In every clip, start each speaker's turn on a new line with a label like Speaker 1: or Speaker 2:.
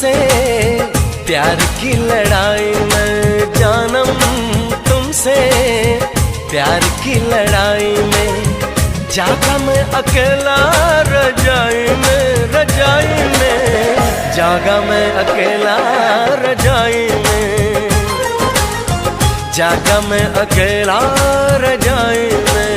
Speaker 1: तुमसे प्यार की लड़ाई में जानम, तुमसे प्यार की लड़ाई में जागा मैं अकेला रजाई में, रजाई में जागा मैं अकेला रजाई में, जागा मैं अकेला रजाई में।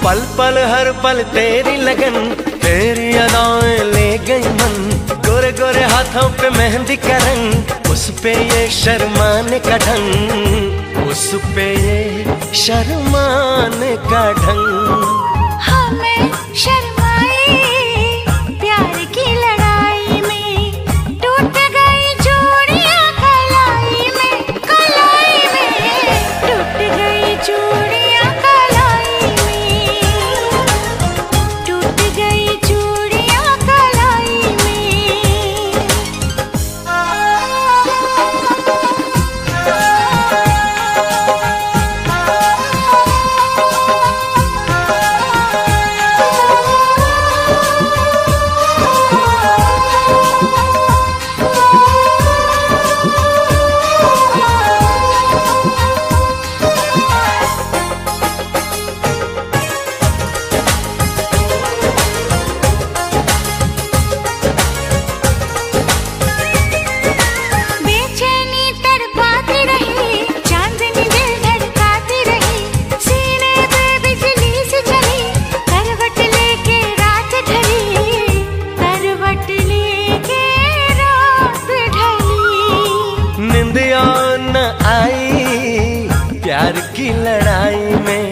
Speaker 1: पल पल हर पल तेरी लगन, तेरी अदाएं ले गई मन, गोरे गोरे हाथों पे मेहंदी का रंग, उस पे ये शर्माने का ढंग, उस पे ये शर्माने का ढंग।
Speaker 2: हमें शर्माए प्यार की लड़ाई में, टूट गई चूड़ियां कलाई में, कलाई में टूट गई चूड़ियां कलाई में, टूट गई चूड़ियां कलाई में।
Speaker 1: निंदिया न आई प्यार की लड़ाई में,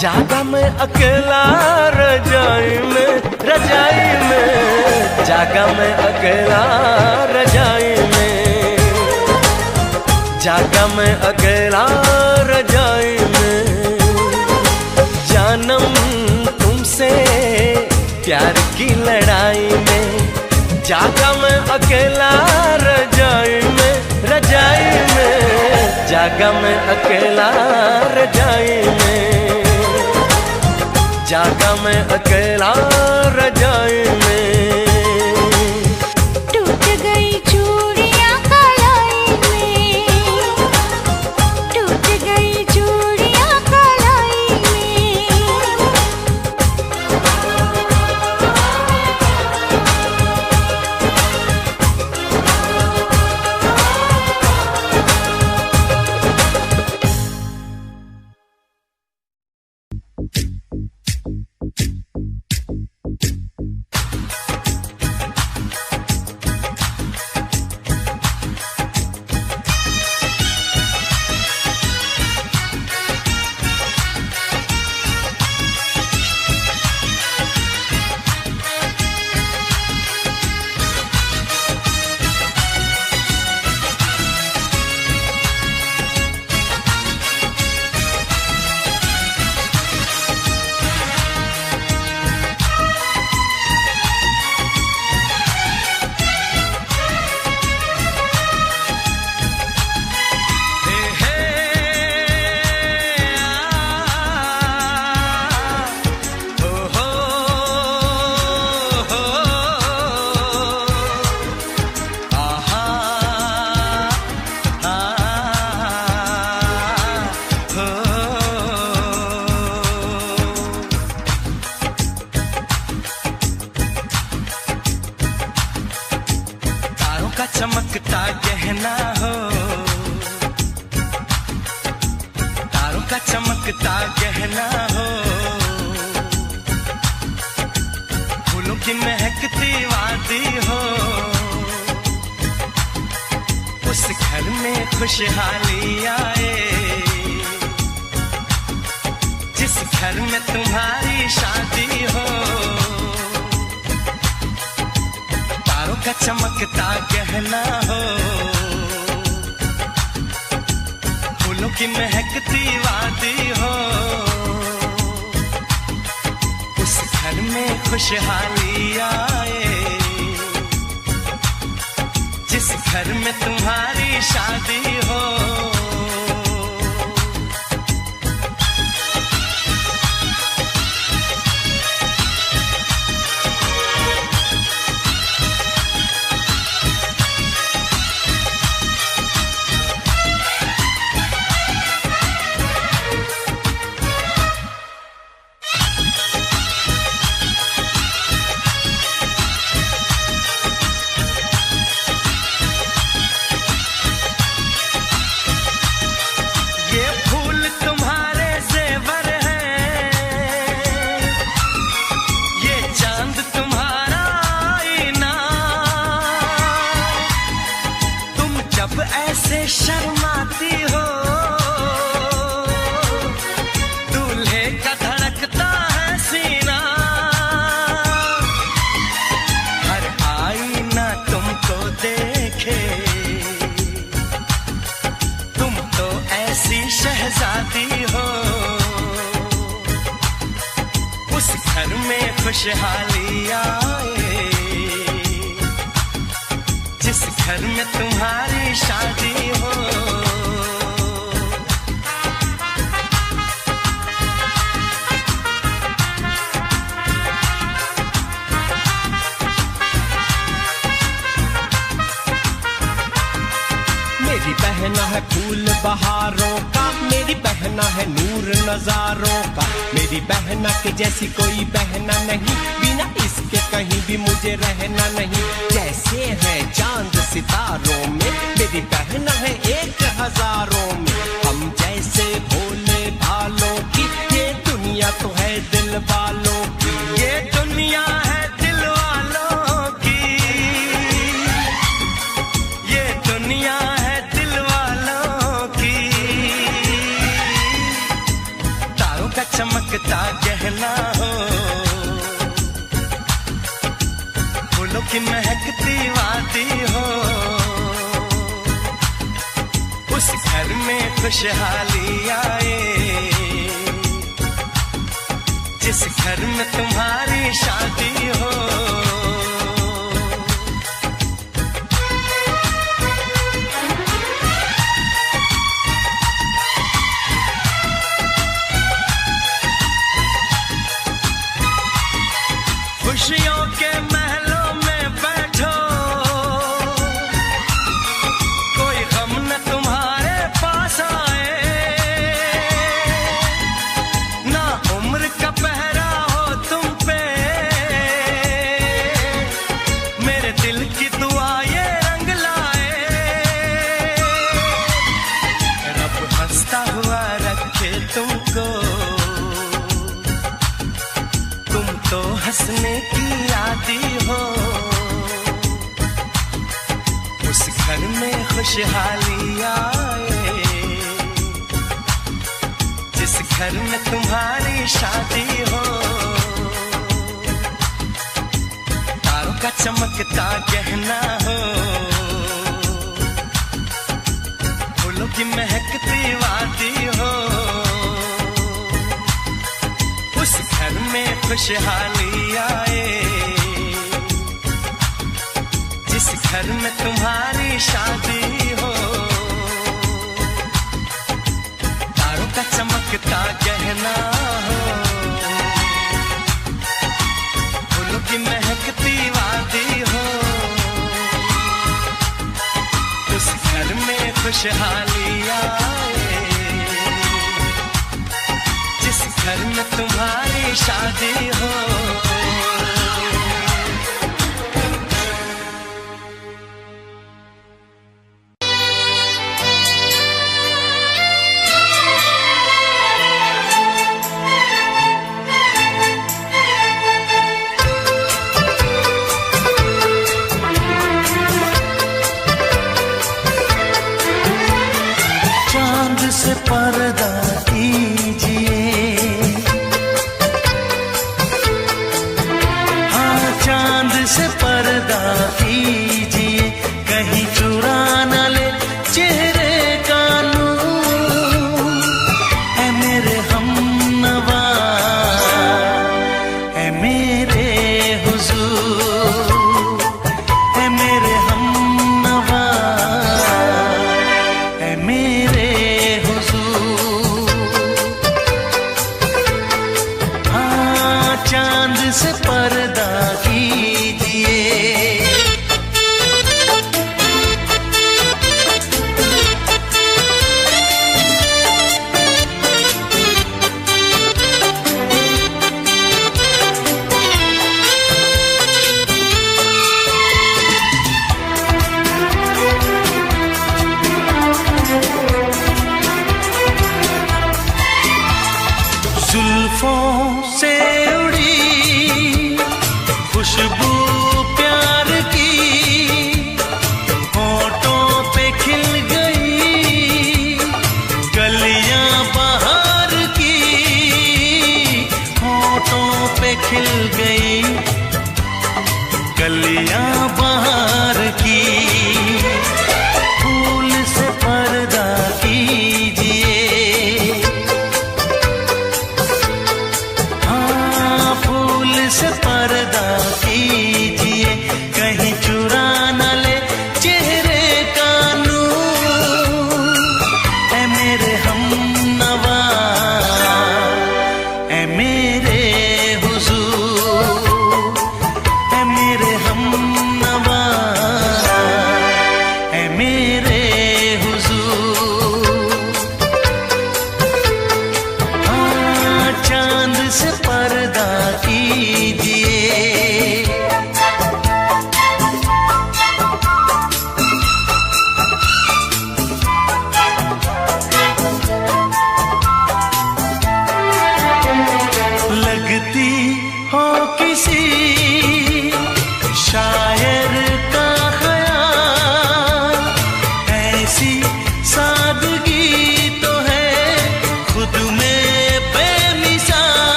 Speaker 1: जागा मैं अकेला रजाई में, रजाई में जागा मैं अकेला रजाई में, जागा मैं अकेला रजाई में। जानम तुमसे प्यार की लड़ाई में, जागा मैं अकेला रजाई में, रजाई में जागा मैं अकेला रजाई में, जागा मैं अकेला रजाई में।
Speaker 2: टूट गई चूड़ियां कलाई में, टूट गई चूड़ियां कलाई में।
Speaker 1: चमकता गहना हो, तारों का चमकता गहना हो, फूलों की महकती वादी हो, उस घर में खुशहाली आए, जिस घर में तुम्हारी शादी हो। तारों का चमकता गहना हो, की महकती वादी हो, उस घर में खुशहाली आए, जिस घर में तुम्हारी शादी हो। ऐसे शर्माती हो, दूल्हे का धड़कता है सीना, हर आईना तुमको देखे, तुम तो ऐसी शहजादी हो। उस घर में खुशहाली आए, जिस घर में तुम्हारी शादी हो।
Speaker 3: मेरी बहना है फूल बहारों का, मेरी बहना है नूर नजारों का, मेरी बहना के जैसी कोई बहना नहीं, बिना इसके कहीं भी मुझे रहना नहीं। जैसे है चांद सितारों में, मेरी बहना है 1000 में, हम जैसे भोले भालों की, ये दुनिया तो है दिल वालों की,
Speaker 1: ये दुनिया है दिल वालों की, ये दुनिया है दिल वालों की। तारों का चमकता गहना हो, फूलों की महकती वादी हो, उस घर में खुशहाली आए, जिस घर में तुम्हारी शादी हो। खुशियों के महलों में बैठो, कोई गम न तुम्हारे पास आए, ना उम्र का पहरा हो तुम पे, मेरे दिल की दुआ ये रंग लाए, रब हंसता हुआ रखे तुमको, तुम तो हंसने की आदी हो। उस घर में खुशहाली आए, जिस घर में तुम्हारी शादी हो। तारों का चमकता गहना हो, फूलों की महकती वादी हो, उस घर में खुशहाली आए, जिस घर में तुम्हारी शादी हो। तारों का चमकता गहना हो, फूलों की महकती वादी हो, उस घर में खुशहाली आए, जिस घर में तुम्हारी शादी हो। चांद से पर्दा कीजिए, हाँ चांद से पर्दा कीजिए, कहीं चुरा न ले चेहरे का नूर,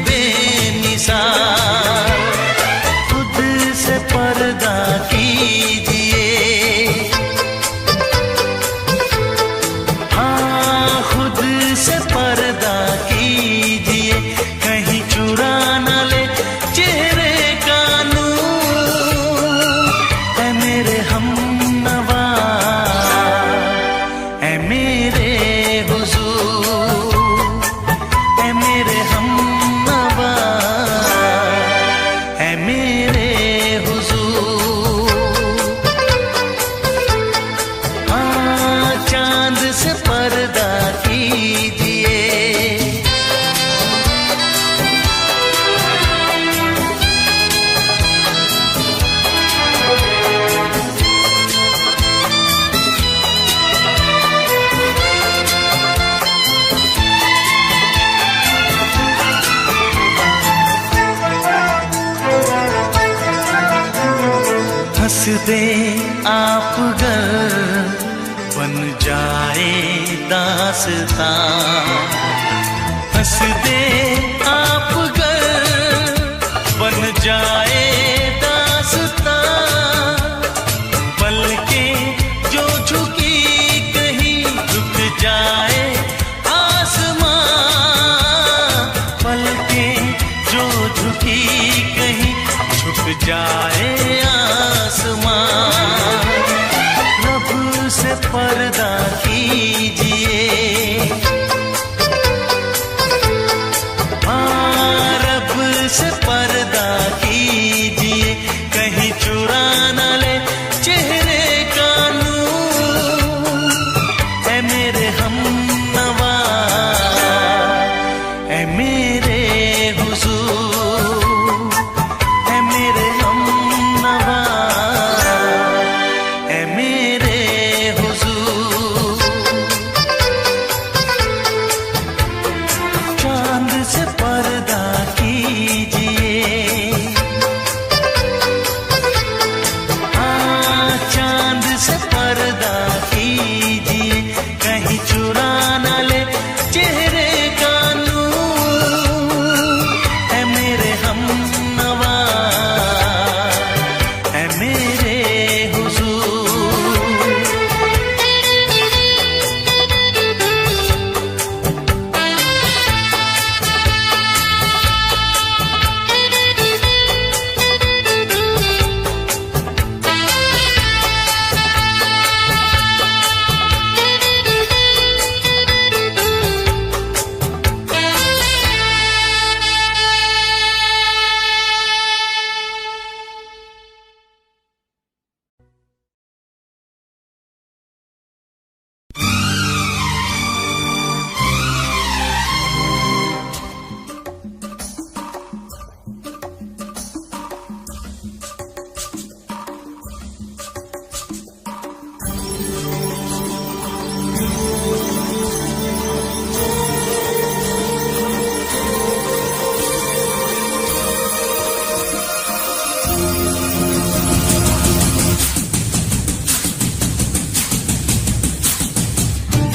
Speaker 1: बेमिसाल। खुद से पर्दा कीजिए, हाँ खुद से पर्दा कीजिए, कहीं चुरा न ले चेहरे का नूर। ऐ मेरे हमनवा, ऐ मेरे हुजूर, ऐ मेरे हमनवा, ऐ मेरे हुजूर। हाँ चांद से पर्दा कीजिए, हंस दे आप गर बन जाए दास्तां। हंस दे आप गर बन जाए दास्तां। पलकें जो झुकी कहीं रुक जाए आसमां। पलकें जो झुकी कहीं झुक जाए आसमां। रब से पर्दा कीजिए, हाँ रब से पर्दा कीजिए, कहीं चुरा न ले चेहरे का नूर। ऐ मेरे हमनवा, ऐ मेरे हुजूर, ऐ मेरे हमनवा, ऐ मेरे हुजूर। चांद से पर्दा कीजिए, हाँ चांद से पर्दा कीजिए, कहीं चुरा न ले चेहरे का नूर। ऐ मेरे हमनवा, ऐ मेरे हुजूर।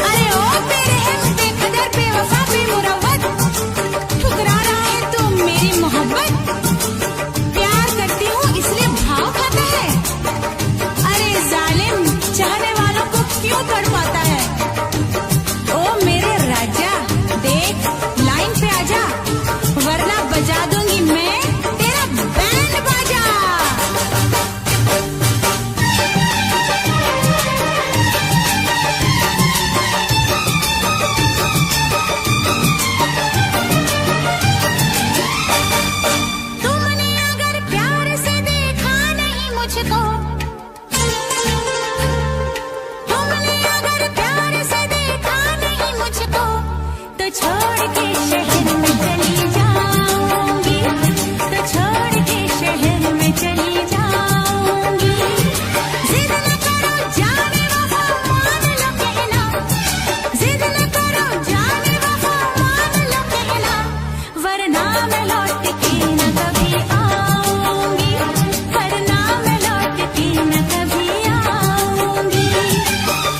Speaker 2: अरे ओ तेरे हैं बेकदर बेवफा बेमुरव्वत, ठुकरा रहा है तू मेरी मोहब्बत। प्यार करती हूँ इसलिए भाव खाता है। अरे जालिम चाहने वालों को क्यों तड़पाता है। ओ मेरे राजा देख लाइन पे आजा, वरना बजा दूंगी मैं तेरा बैंड बाजा। तुमने अगर प्यार से देखा नहीं मुझको, तुमने अगर प्यार से देखा नहीं मुझको, तो छोड़ के शहर में चली जाऊंगी, तो छोड़ के शहर में चली जाऊंगी। जिद न करो जाने वफा मान लो कहना, जिद न करो जाने वफा मान लो कहना, वरना मैं लौट के न कभी आऊंगी, वरना मैं लौट के न कभी आऊंगी।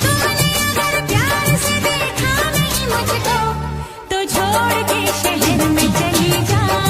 Speaker 2: तुमने अगर प्यार से देखा नहीं मुझको, तो छोड़ के शहर में चली जाऊंगी।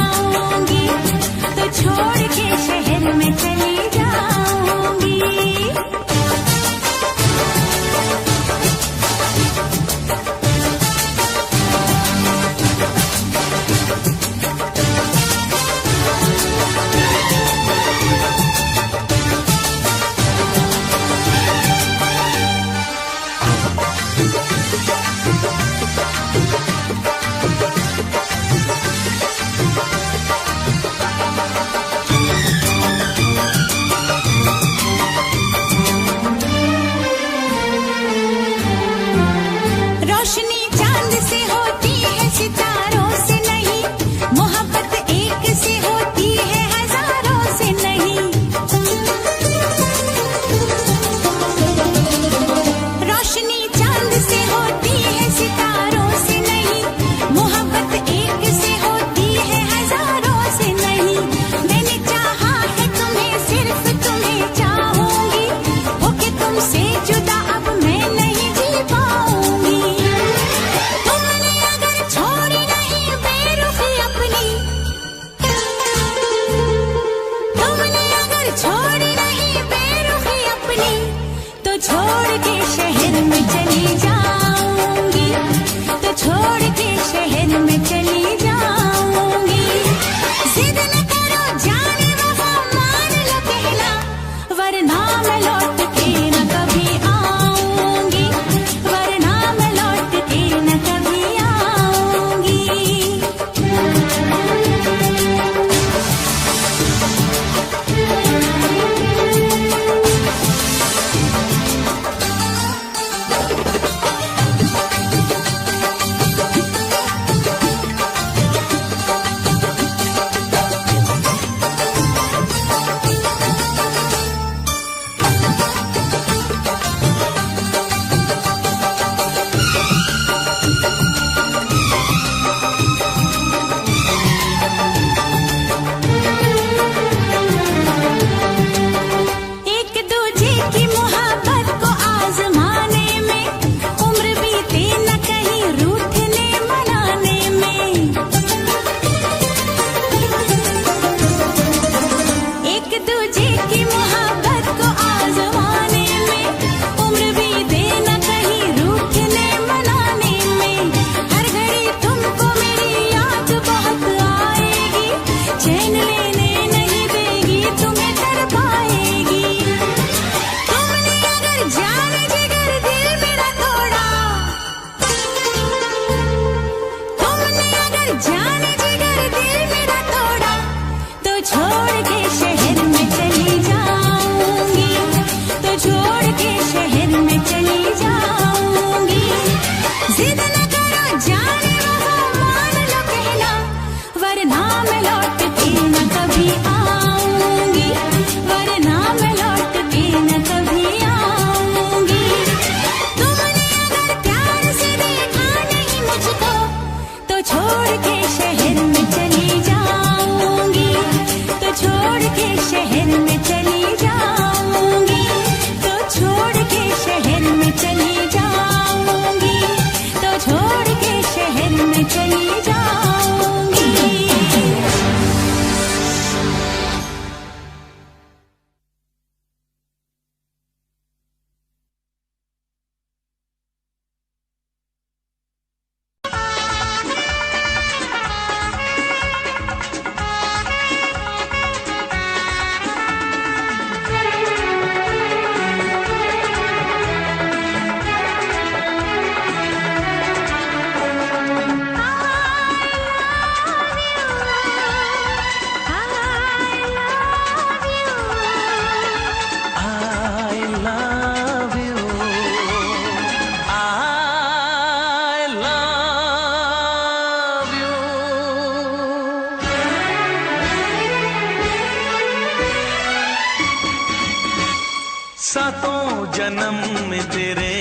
Speaker 4: सातों जन्म में तेरे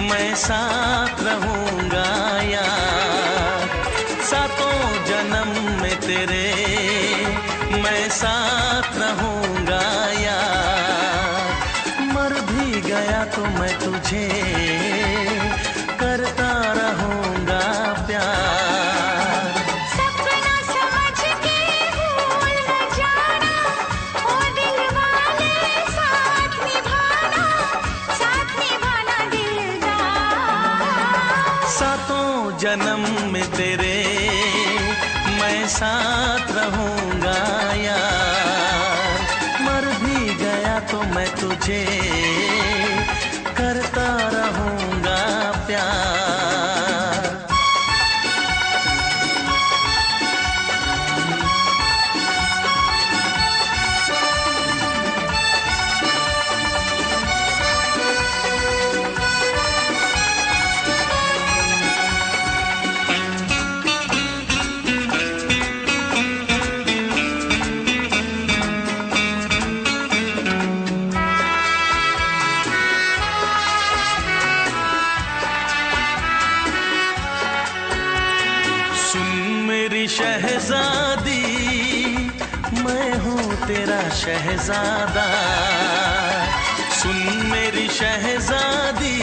Speaker 4: मैं साथ रहूंगा यार, सातों जन्म में तेरे मैं साथ रहूंगा यार, मर भी गया तो मैं तुझे करता रहूंगा प्यार।
Speaker 2: सपना समझ के भूल न जाना, ओ दिल वाले साथ निभाना दिलदार।
Speaker 4: सातों जन्म में तेरे मैं साथ रहूंगा यार, मर भी गया तो मैं तुझे करता रहूंगा प्यार। शहजादी मैं हूँ तेरा शहजादा, सुन मेरी शहजादी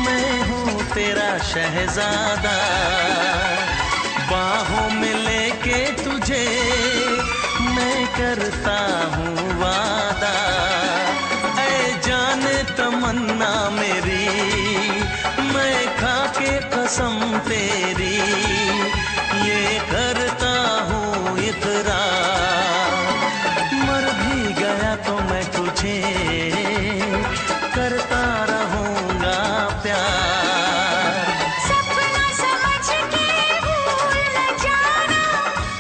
Speaker 4: मैं हूँ तेरा शहजादा, बाहों में लेके तुझे मैं करता हूँ वादा, ऐ जाने तमन्ना मेरी मैं खा के कसम तेरी ये करता हूँ इकरार, मर भी गया तो मैं तुझे करता रहूंगा प्यार।
Speaker 2: सपना समझ के भूल न जाना,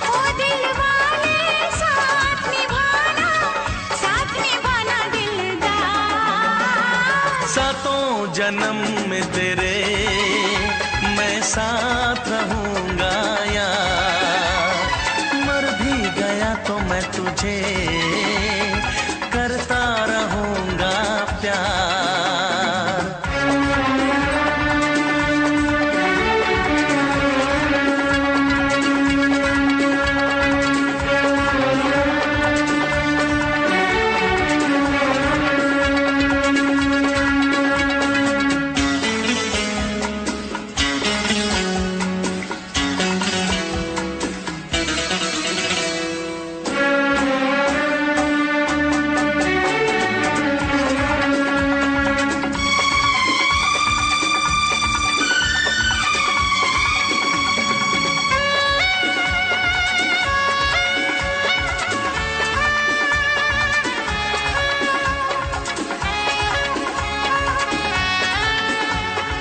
Speaker 2: ओ दिल वाले साथ निभाना दिलदार।
Speaker 4: सातों जन्म में तेरे मैं साथ रहूंगा यार, मर भी गया तो मैं तुझे करता रहूंगा प्यार।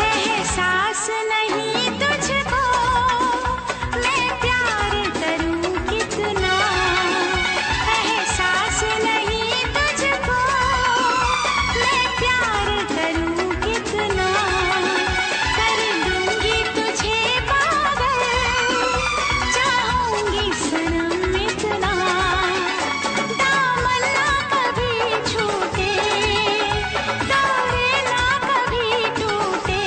Speaker 2: एहसास नहीं तुझको मैं प्यार करूं कितना, एहसास नहीं तुझको मैं प्यार करूं कितना, कर दूंगी तुझे पागल चाहूंगी सनम इतना, दामन ना कभी छूटे तारे ना कभी टूटे,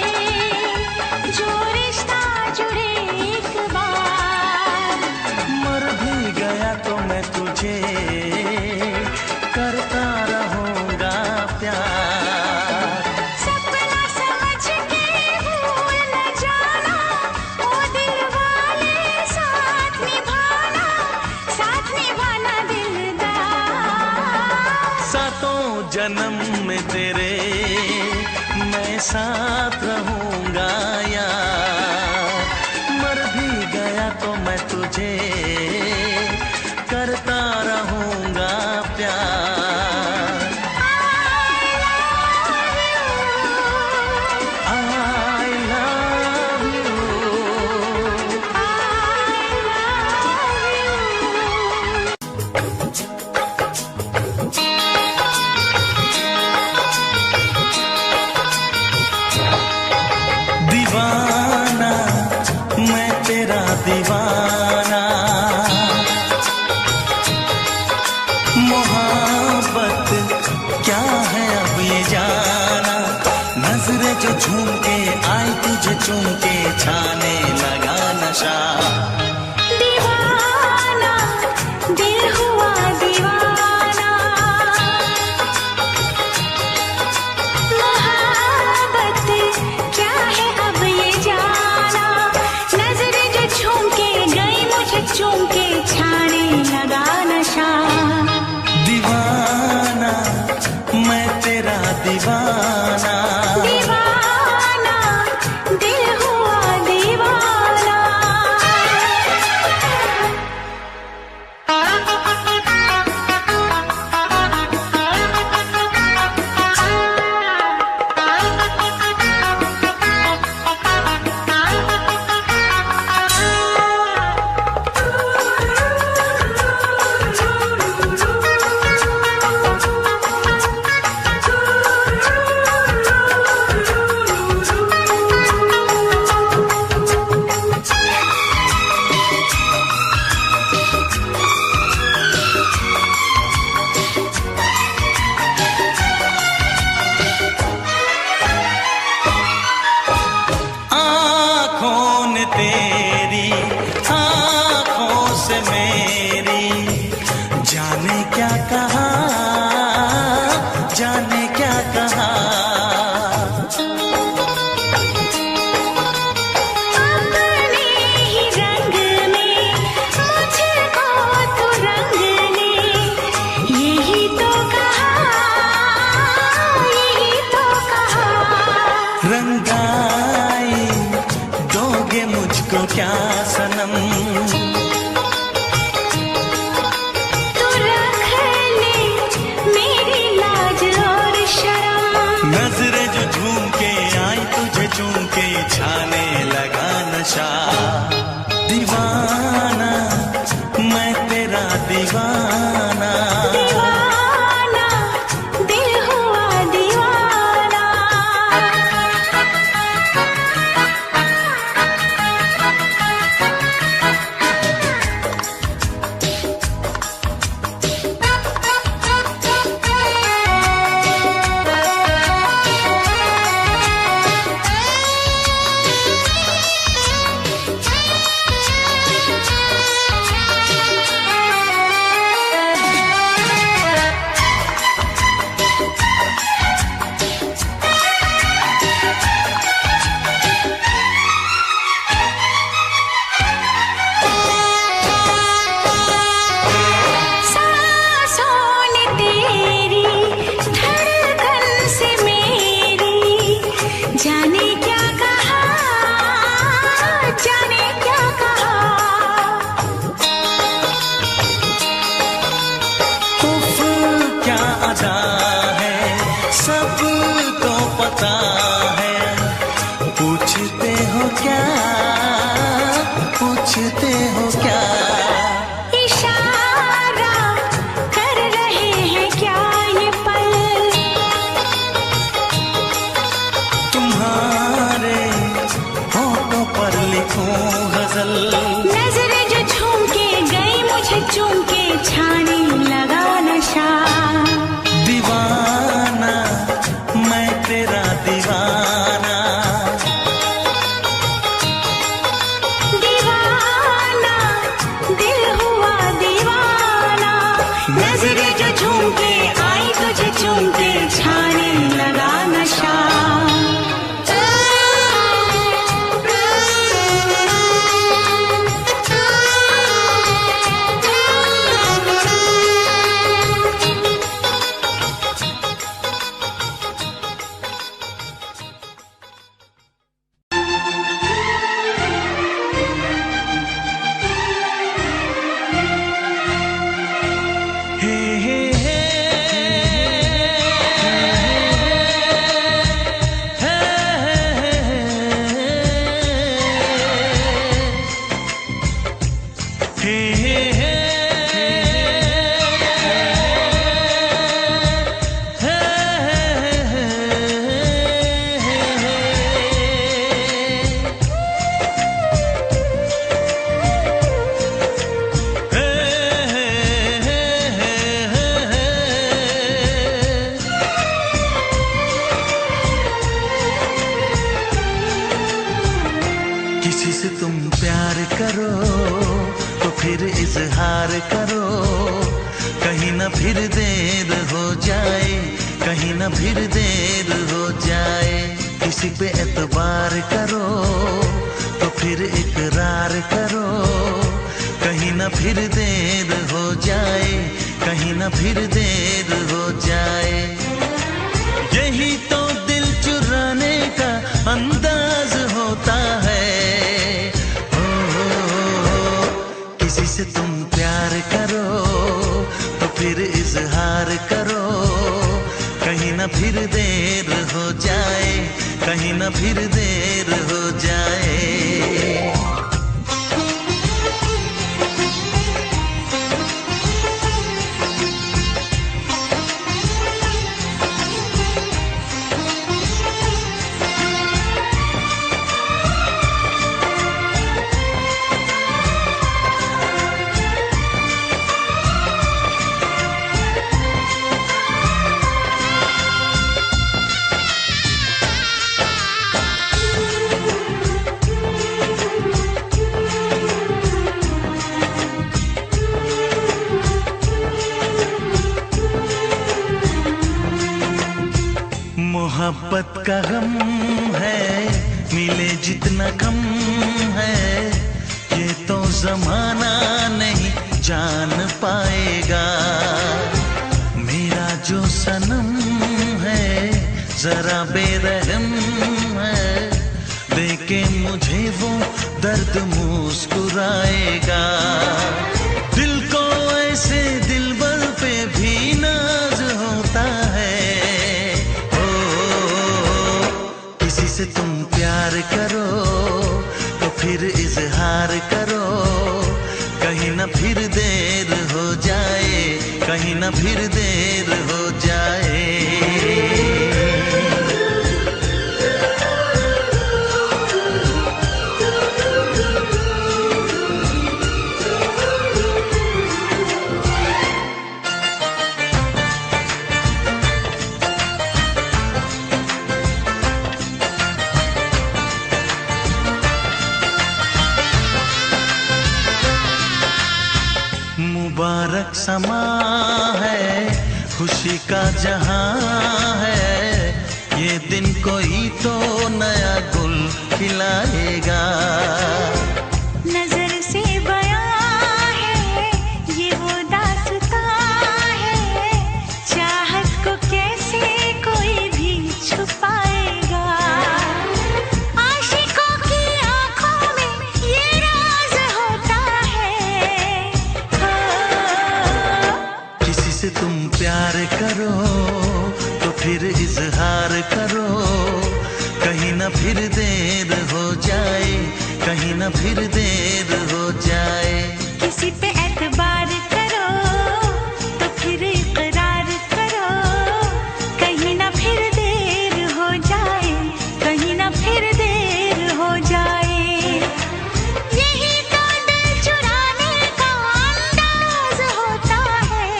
Speaker 2: जो रिश्ता जुड़े एक बार।
Speaker 4: मर भी गया तो मैं तुझे करता रहूंगा प्यार।
Speaker 2: सपना समझ के भूल न जाना, ओ दिल वाले साथ निभाना दिलदार।
Speaker 4: सातों जन्म में तेरे मैं साथ रहूंगा यार, मर भी गया तो मैं तुझे करता रहूंगा प्यार। I love you। दीवाना मैं तेरा दीवाना, चूम के छाने लगा नशा।
Speaker 2: दीवाना दिल हुआ दीवाना, मोहब्बत क्या है अब ये जाना। नजरें जो झूम के गई मुझे चूम के छाने लगा नशा।
Speaker 4: दीवाना मैं तेरा दीवाना,
Speaker 2: दीवाना दिल हुआ दीवाना।
Speaker 4: आँखों ने तेरी आँखों से मेरी जाने क्या कहा, जाने क्या कहा।
Speaker 2: अपने ही रंग में मुझको तो रंग ने यही तो कहा, यही तो कहा।
Speaker 4: रंगाई दोगे मुझको क्या सनम,
Speaker 2: तू रख ले मेरी लाज और शर्म।
Speaker 4: नजरें जो झूम के आई तुझे चूम के छाने लगा नशा। दीवाना मैं तेरा दीवाना,
Speaker 2: दीवाना दिल हुआ दीवाना।
Speaker 4: करो तो फिर इजहार करो, कहीं ना फिर देर हो जाए, कहीं ना फिर देर हो जाए। किसी पे एतबार करो तो फिर इकरार करो, कहीं ना फिर देर हो जाए, कहीं ना फिर देर हो जाए। यही तो दिल चुराने का अंदाज होता है। किसी से तुम प्यार करो तो फिर इजहार करो, कहीं ना फिर देर हो जाए, कहीं ना फिर देर हो जाए। मोहब्बत का गम है, मिले जितना कम है, ये तो जमाना नहीं जान पाएगा। मेरा जो सनम है जरा बेरहम है, देखे मुझे वो दर्द मुस्कुराएगा। दिल को ऐसे दिलबर पे भी नाज होता है। से तुम प्यार करो तो फिर इजहार करो, कहीं ना फिर देर हो जाए, कहीं ना फिर देर हो जाए। मुबारक समा है, खुशी का जहां है, ये दिन कोई तो नया गुल खिलाएगा।
Speaker 2: नजर से बयां है ये वो दास्तां है, चाहत को कैसे कोई भी छुपाएगा। आशिकों की आंखों में ये राज होता है।
Speaker 4: किसी से तुम प्यार करो तो फिर इजहार करो, कहीं ना फिर देर हो जाए, कहीं ना फिर देर हो जाए।
Speaker 2: किसी पे एतबार करो तो फिर इकरार करो, कहीं ना फिर देर हो जाए, कहीं ना फिर देर हो जाए। यही तो दिल चुराने का अंदाज होता है।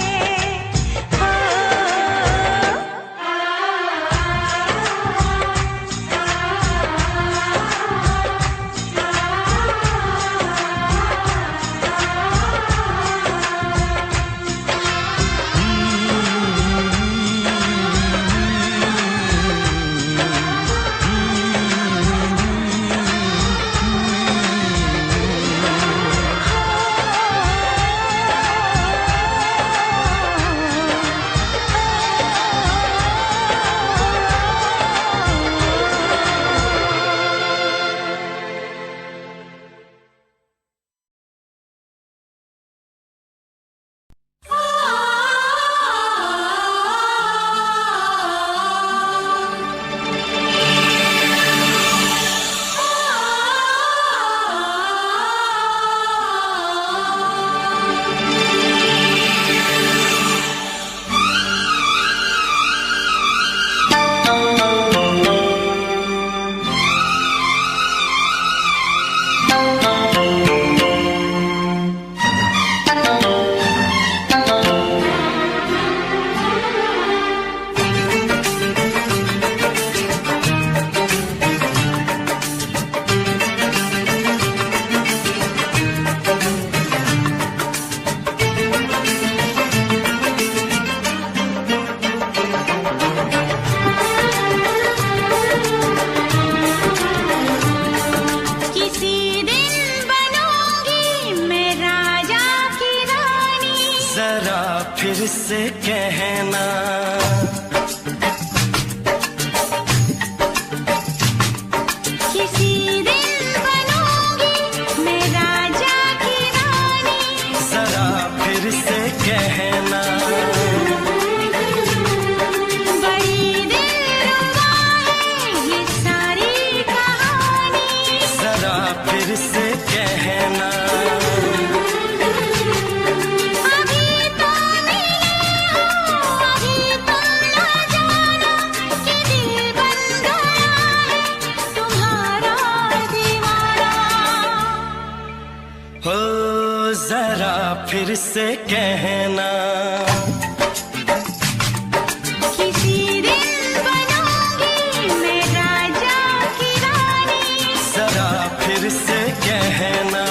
Speaker 1: जरा फिर से कहना,
Speaker 2: किसी दिन बनूंगी मैं राजा की रानी,
Speaker 1: जरा फिर से कहना,
Speaker 2: बड़ी दिलरुबा है ये सारी कहानी,
Speaker 1: जरा फिर से कहना।
Speaker 2: अभी तो मिले हो, अभी तुम न जाना कि दिल बन गया है तुम्हारा दीवाना।
Speaker 1: हो जरा फिर से कहना,
Speaker 2: किसी दिन बनूंगी मैं राजा की रानी,
Speaker 1: जरा फिर से कहना।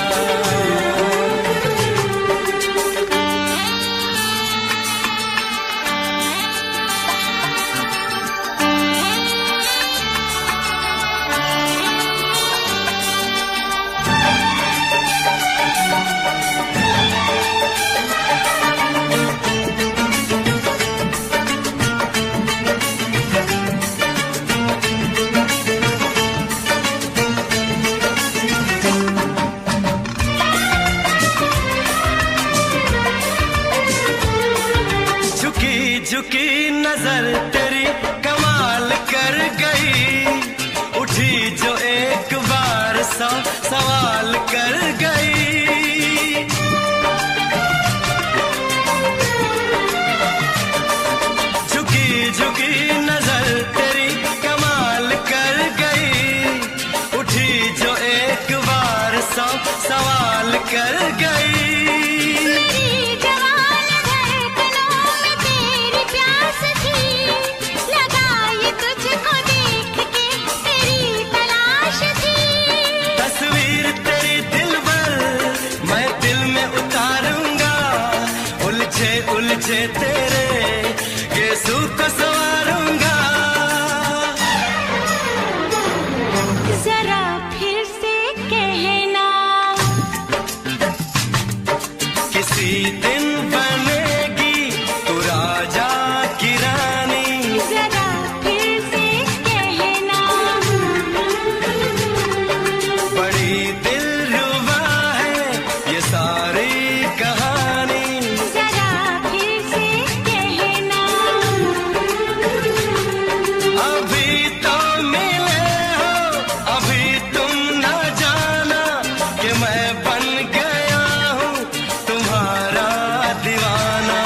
Speaker 1: झुकी झुकी नजर तेरी कमाल कर गई, उठी जो एक बार सौ सवाल कर गई। झुकी झुकी नजर तेरी कमाल कर गई, उठी जो एक बार सौ सवाल कर गई।
Speaker 2: मेरी जवान धड़कनों में तेरी प्यास थी, लगाई तुझको देख के तेरी तलाश थी।
Speaker 1: तस्वीर तेरी दिल भर मैं दिल में उतारूंगा, उलझे उलझे तेरे गेसू को संवारूंगा।
Speaker 2: जरा फिर से कहना,
Speaker 1: किसी दिन बनेगी तू राजा की रानी,
Speaker 2: जरा फिर से कहना,
Speaker 1: बड़ी दिलरुबा है ये सारी कहानी।
Speaker 2: जरा फिर से कहना,
Speaker 1: अभी तो मिले हो, अभी तुम न जाना कि मैं बन गया हूँ तुम्हारा दीवाना।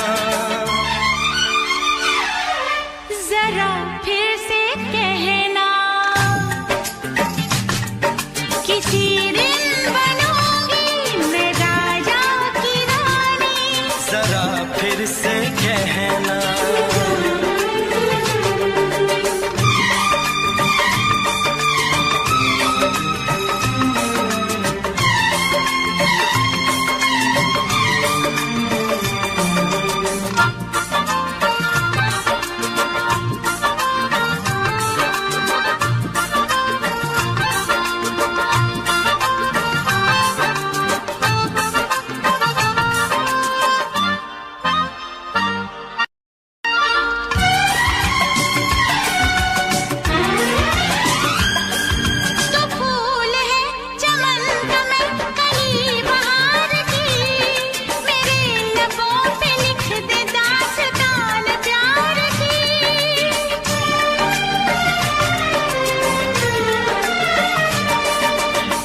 Speaker 2: जरा फिर से कहना, किसी दिन बनूंगी मैं राजा की रानी,
Speaker 1: जरा फिर से कहना।
Speaker 2: तो फूल है चमन का मैं कली बहार की, मेरे लबों पे लिख दे दास्तान प्यार की।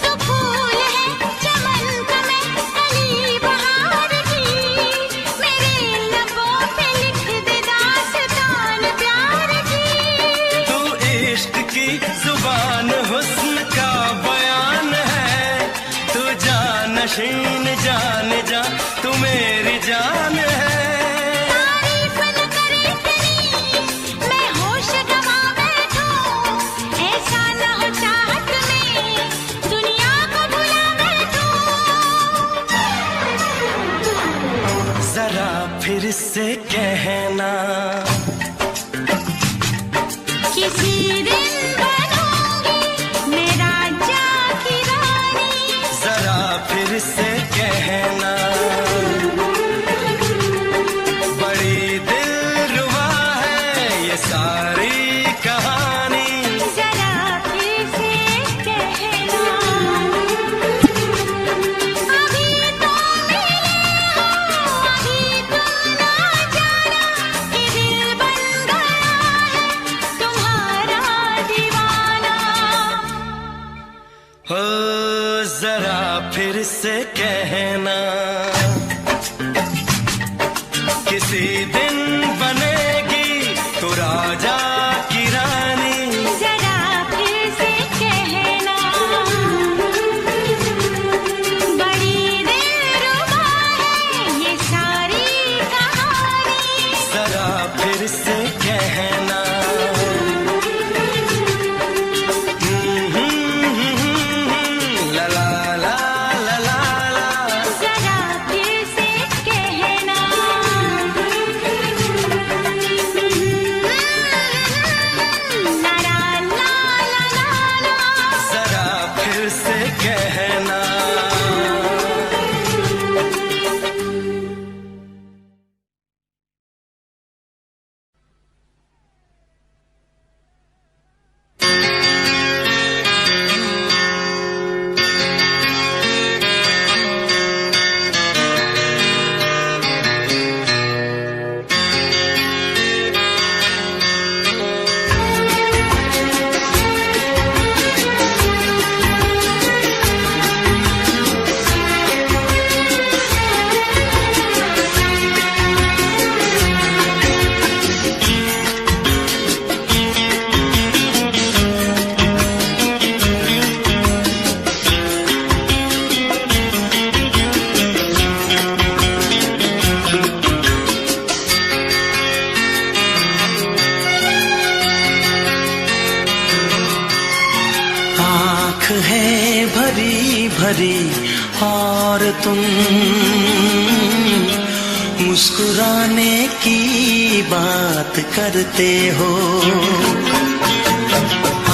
Speaker 2: तो फूल है चमन का मैं कली बहार की, मेरे लबों पे लिख दे दास्तान प्यार की।
Speaker 1: तू इश्क की जुबान हुस्न का बयान है, तू जानशीन जान जा तू मेरी जान है।
Speaker 2: तारीफ न करे तेरी मैं होश गवा बैठूं, ऐसा न हो चाहत में दुनिया को भुला बैठूं।
Speaker 1: जरा फिर से कहना,
Speaker 2: किसी दिन बनूंगी मैं राजा की रानी,
Speaker 1: जरा फिर से कहना। से कहना, किसी दिन बनेगी तू राजा की रानी।
Speaker 2: जरा फिर से कहना, बड़ी दिलरुबा है ये सारी कहानी।
Speaker 1: जरा फिर से कहना, ला ला ला ला ला ला।
Speaker 2: जरा फिर से कहना, ला ला ला ला ला।
Speaker 1: जरा फिर से कहना। आँख है भरी भरी और तुम मुस्कुराने की बात करते हो।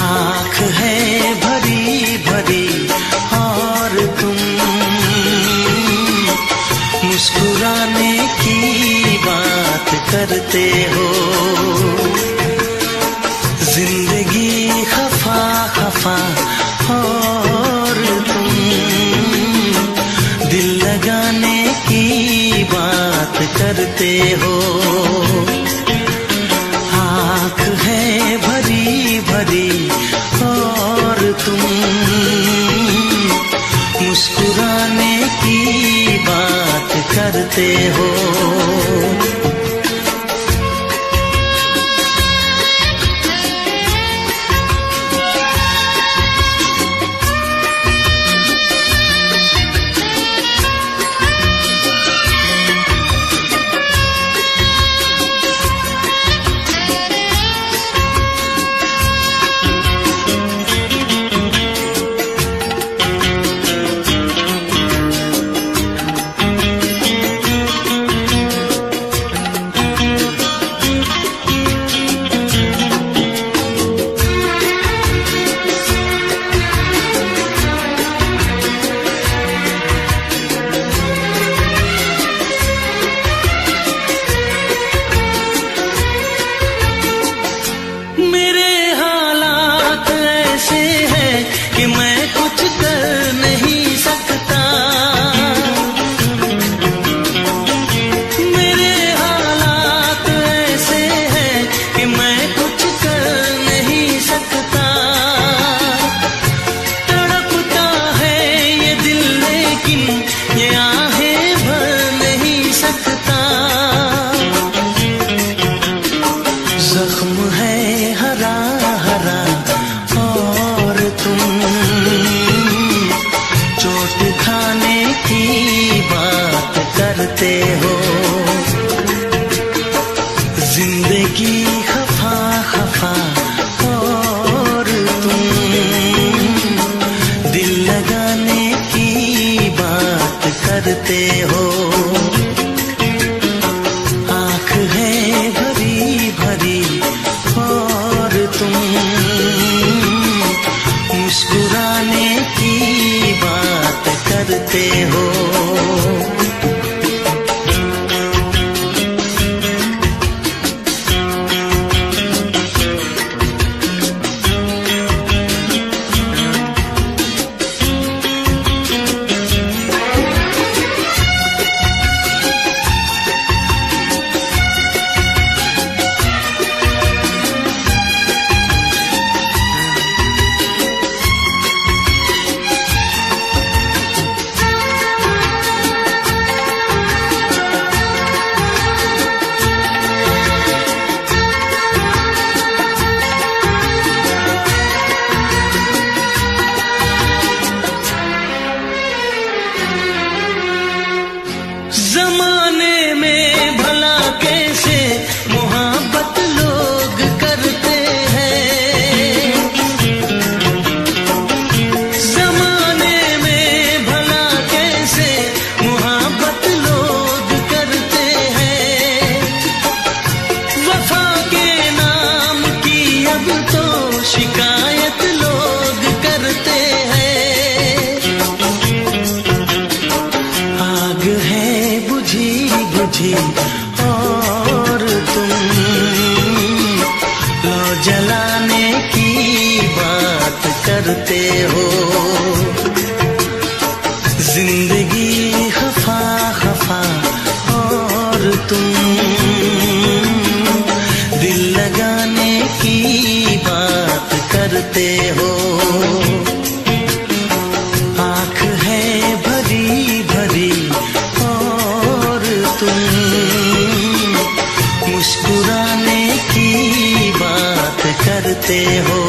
Speaker 1: आँख है भरी भरी और तुम मुस्कुराने की बात करते हो। जिंदगी खफा खफा और तुम दिल लगाने की बात करते हो। आँख है भरी भरी और तुम मुस्कुराने की बात करते हो। करते हो। आँख है भरी भरी और तुम मुस्कुराने की बात करते हो।
Speaker 4: बुझी और तुम लो जलाने की बात करते हो। जिंदगी खफा खफा और तुम दिल लगाने की बात करते हो। आँख है भरी भरी और तुम मुस्कुराने की बात करते हो।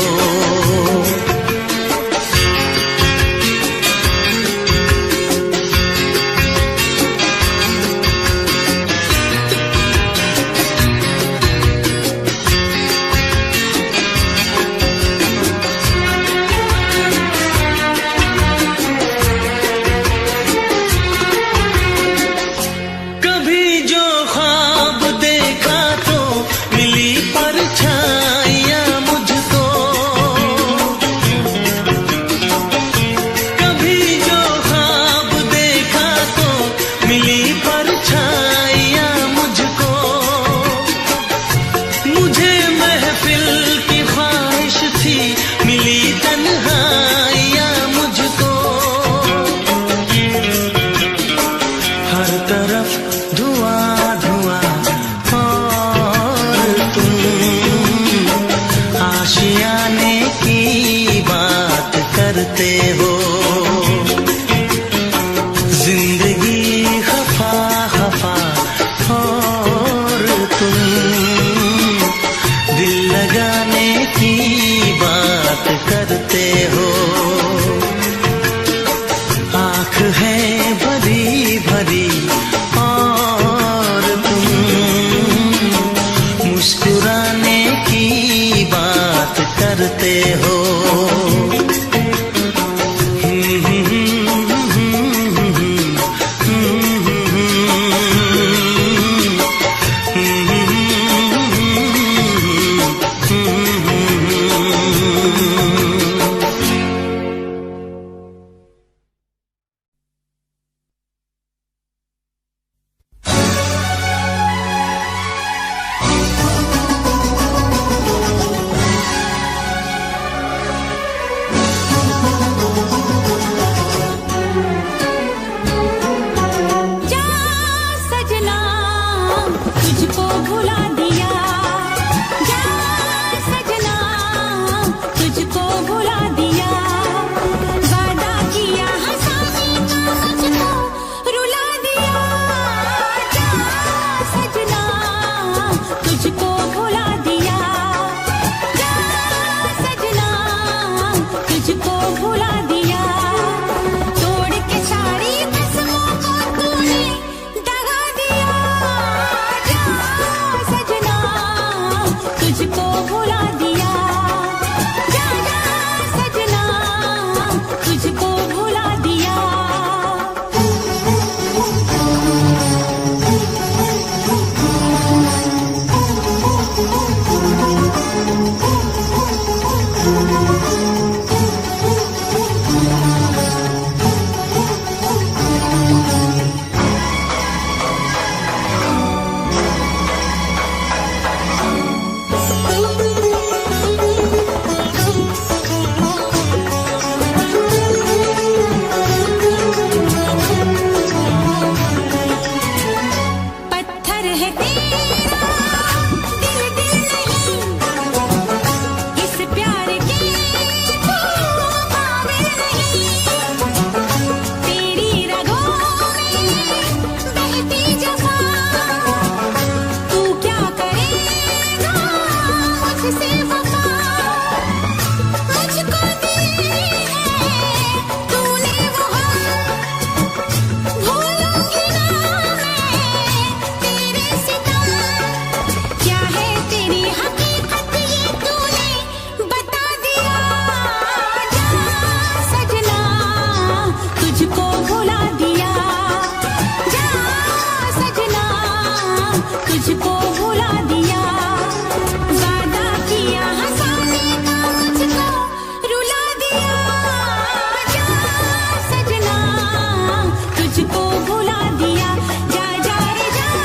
Speaker 2: तुझको भुला दिया, जा जा रे जा।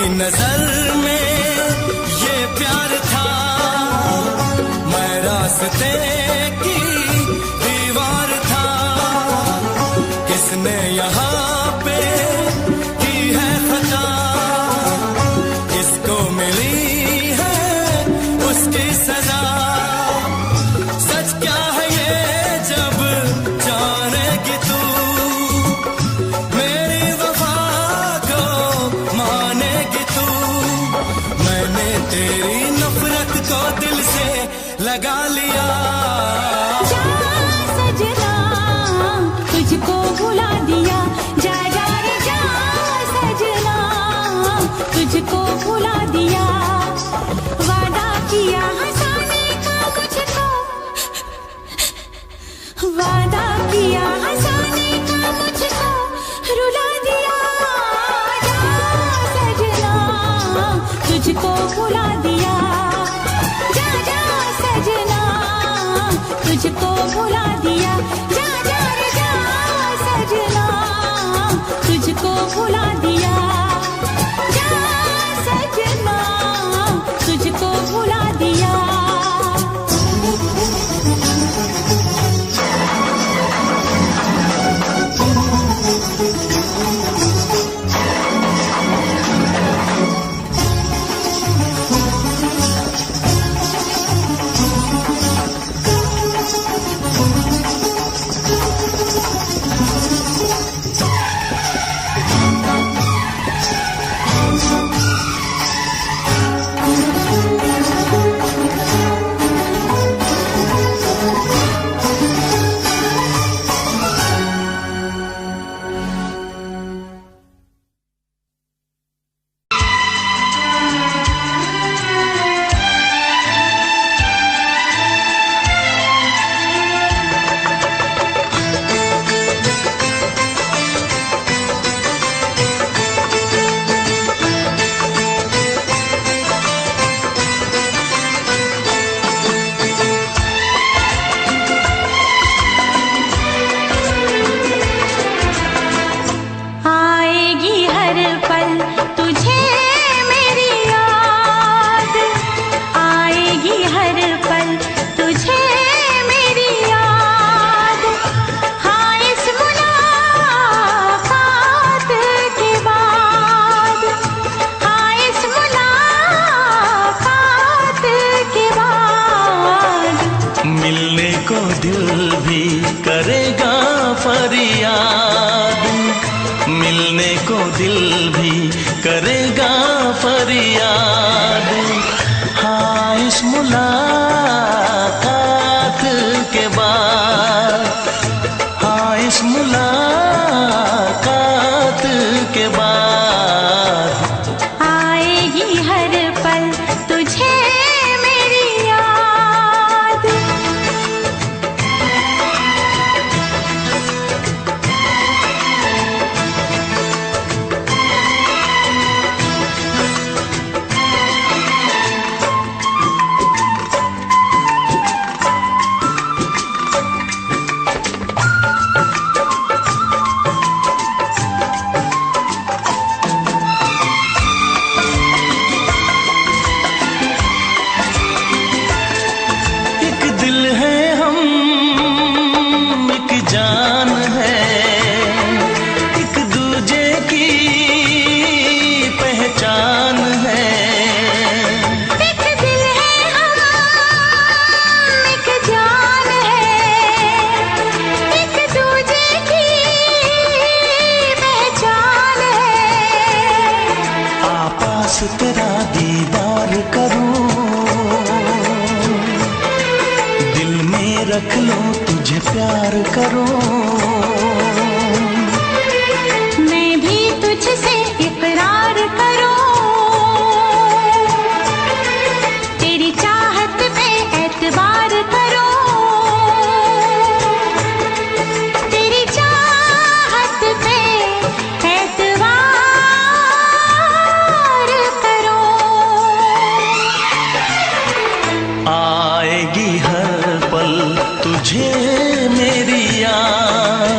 Speaker 1: नजर में ये प्यार था, मैं रास्ते की दीवार था। किसने यहाँ पे की है खता, इसको मिली है उसकी सजा। सच क्या है ये जब जानेगी तू, मेरी वफा को मानेगी तू। मैंने तेरी नफरत को दिल से लगा लिया।
Speaker 2: जा सजना तुझको भुला दिया, जा जा रे जा सजना तुझको भुला दिया। वादा किया हंसाने का मुझको, वादा किया हंसाने का मुझको रुला दिया। जा सजना तुझको भुला दिया, जा जा सजना तुझको भुला दिया। जा जा रे जा सजना तुझको भुला दिया, जा सजना तुझको भुला दिया।
Speaker 4: मिलने को दिल भी करेगा फरियाद। हाँ इस मुलाकात के बाद, हाँ इस मुलाकात के बाद
Speaker 2: आएगी हर पल तुझे मेरी याद।
Speaker 4: जान है एक दूजे की पहचान है।
Speaker 2: एक दिल है हम एक जान है, एक दूजे की पहचान है।
Speaker 4: आपास तेरा दीदार करूं, दिल में रख लो तुझे प्यार करूं।
Speaker 2: मैं भी तुझसे इकरार करूं, तेरी चाहत पे एतबार करूं, तेरी चाहत पे एतबार करूं।
Speaker 4: आएगी हर पल तुझे मेरी याद,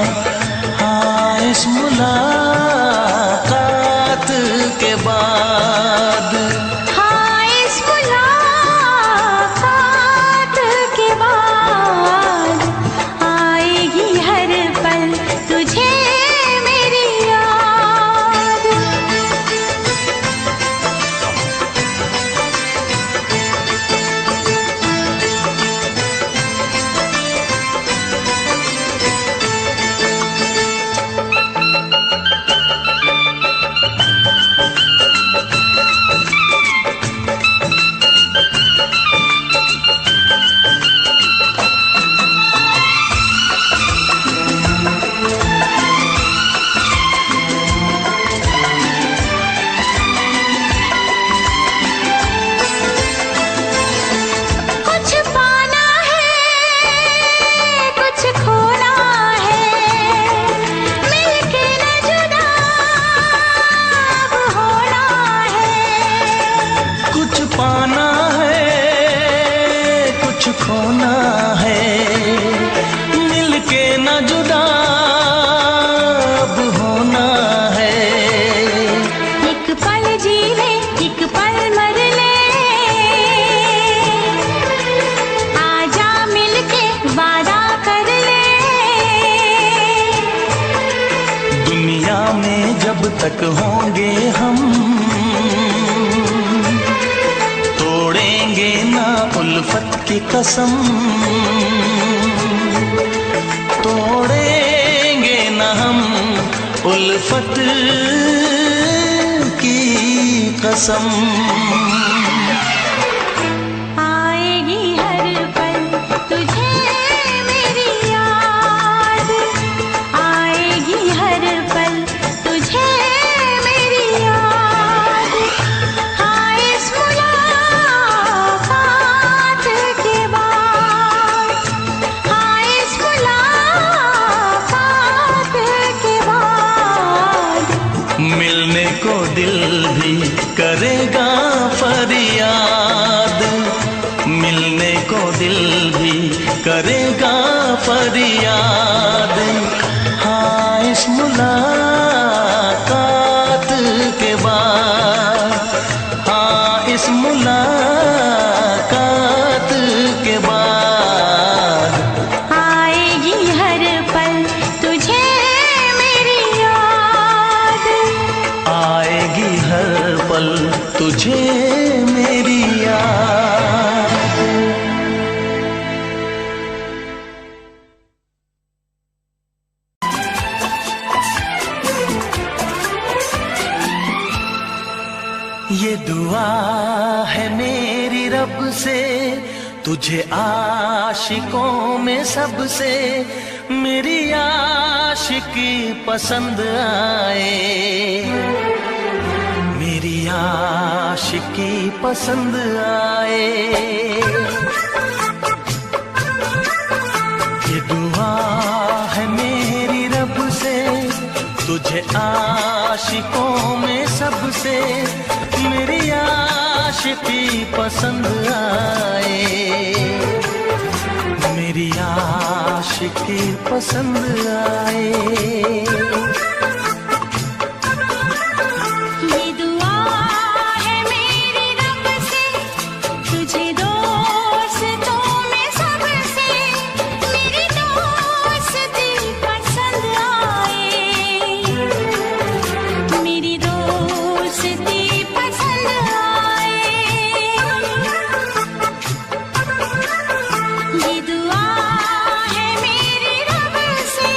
Speaker 4: कुछ खोना है, मिलके न जुदा अब होना है।
Speaker 2: एक पल जी ले, एक पल मर ले, आजा मिलके वादा कर ले।
Speaker 4: दुनिया में जब तक होंगे हम, तोड़ेंगे ना उल्फत की कसम, तोड़ेंगे ना हम उल्फत की कसम।
Speaker 2: आएगी हर पल तुझे मेरी याद, आएगी हर पल तुझे मेरी याद। हाँ इस मुलाकात के बाद, हाँ इस मुलाकात के बाद,
Speaker 4: मिलने को दिल भी करेगा फरियाद, मिलने को दिल भी करेगा फरियाद। हाँ इस मुलाकात के बाद, हाँ इस मुलाकात के बाद,
Speaker 2: आएगी हर पल तुझे मेरी याद।
Speaker 4: आएगी हर पल तुझे मेरी याद। ये दुआ है मेरी रब से, तुझे आशिकों में सबसे मेरी आशिकी पसंद आए, मेरी आशिकी पसंद आए। ये दुआ है मेरी रब से, तुझे आशिकों में सबसे मेरी आशिकी पसंद आए, मेरी आशिकी पसंद आए।
Speaker 2: ये दुआ है मेरी रब से, तुझे दोस्तों में सबसे मेरी दोस्ती पसंद आए, मेरी दोस्ती पसंद आए। ये दुआ है मेरी रब से।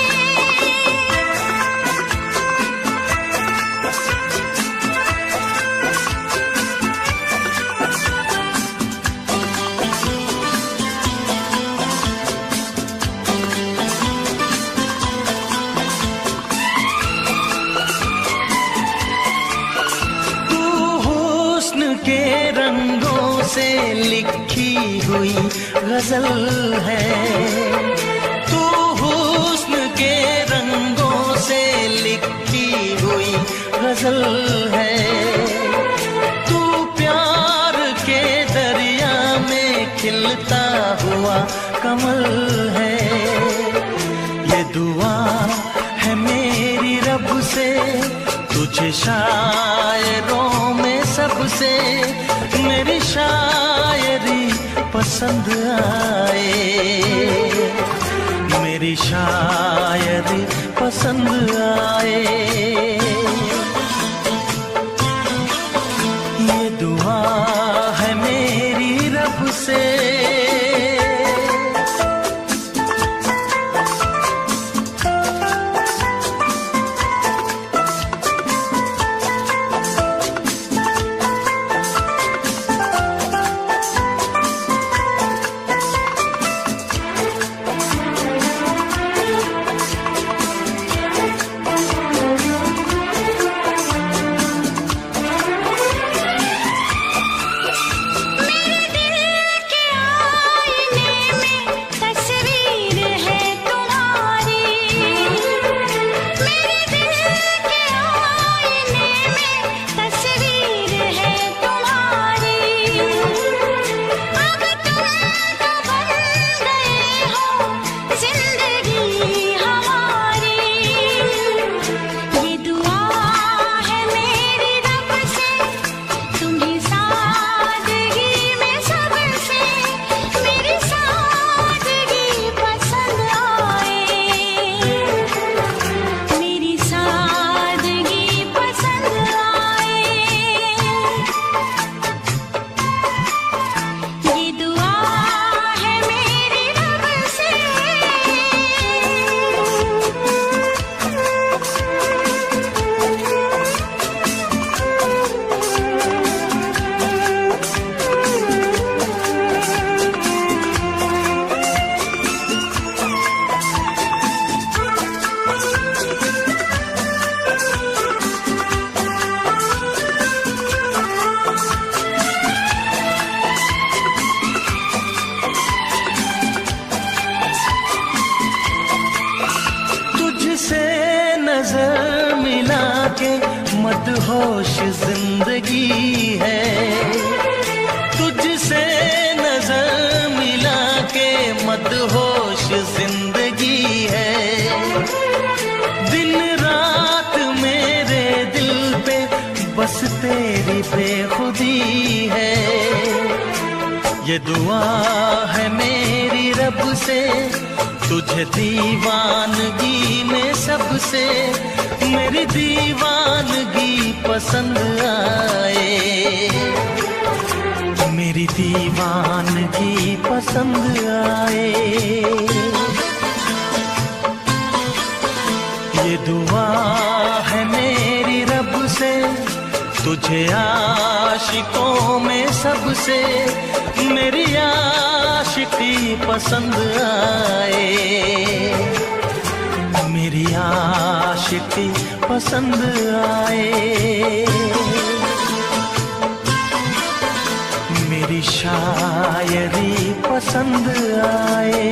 Speaker 4: तू हुस्न के रंगों से लिखी हुई गजल है, तू हुस्न के रंगों से लिखी हुई गजल है। तू प्यार के दरिया में खिलता हुआ कमल है। ये दुआ है मेरी रब से, तुझे शायरों में सबसे मेरी शायरी पसंद आए, मेरी शायरी पसंद आए। ये दुआ है मेरी रब से।
Speaker 2: मेरे दिल के
Speaker 4: मदहोश जिंदगी है, तुझसे नजर मिला के मदहोश जिंदगी है। दिन रात मेरे दिल पे बस तेरी बेखुदी है। ये दुआ है मेरी रब से, तुझे दीवानगी में सबसे मेरी दीवानगी पसंद आए, मेरी दीवानगी पसंद आए। ये दुआ है मेरी रब से, तुझे आशिकों में सबसे मेरी आशिकी पसंद आए, मेरी आशिकी पसंद आए। मेरी शायरी पसंद आए,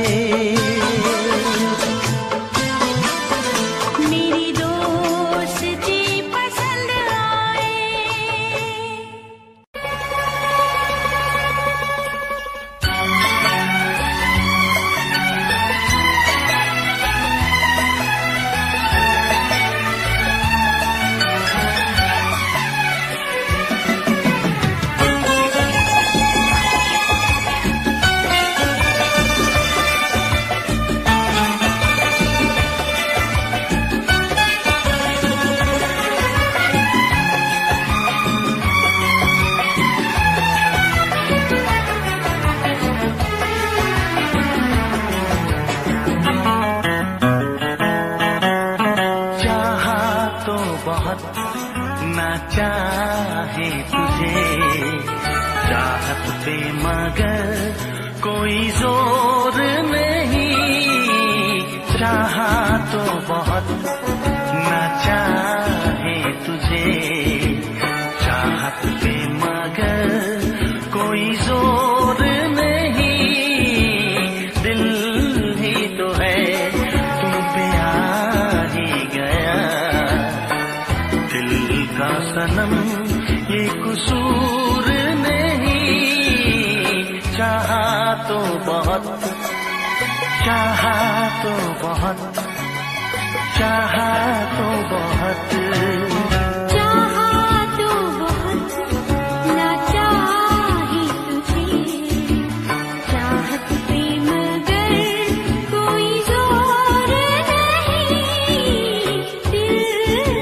Speaker 2: मेरी दोस्ती पसंद आए।
Speaker 4: ना चाहे तुझे चाहत पे मगर कोई जोर नहीं, चाहा तो बहुत ना चाहे तुझे चाहत पे मगर कोई जोर नहीं। दिल ही तो है तुम पे आ ही गया, दिल का सनम ये कसूर नहीं। चाहा तो बहुत, चाहा तो बहुत, चाहा तो बहुत,
Speaker 2: चाहा तो बहुत ना चाहे तुझे चाहत पे मगर कोई जोर नहीं। दिल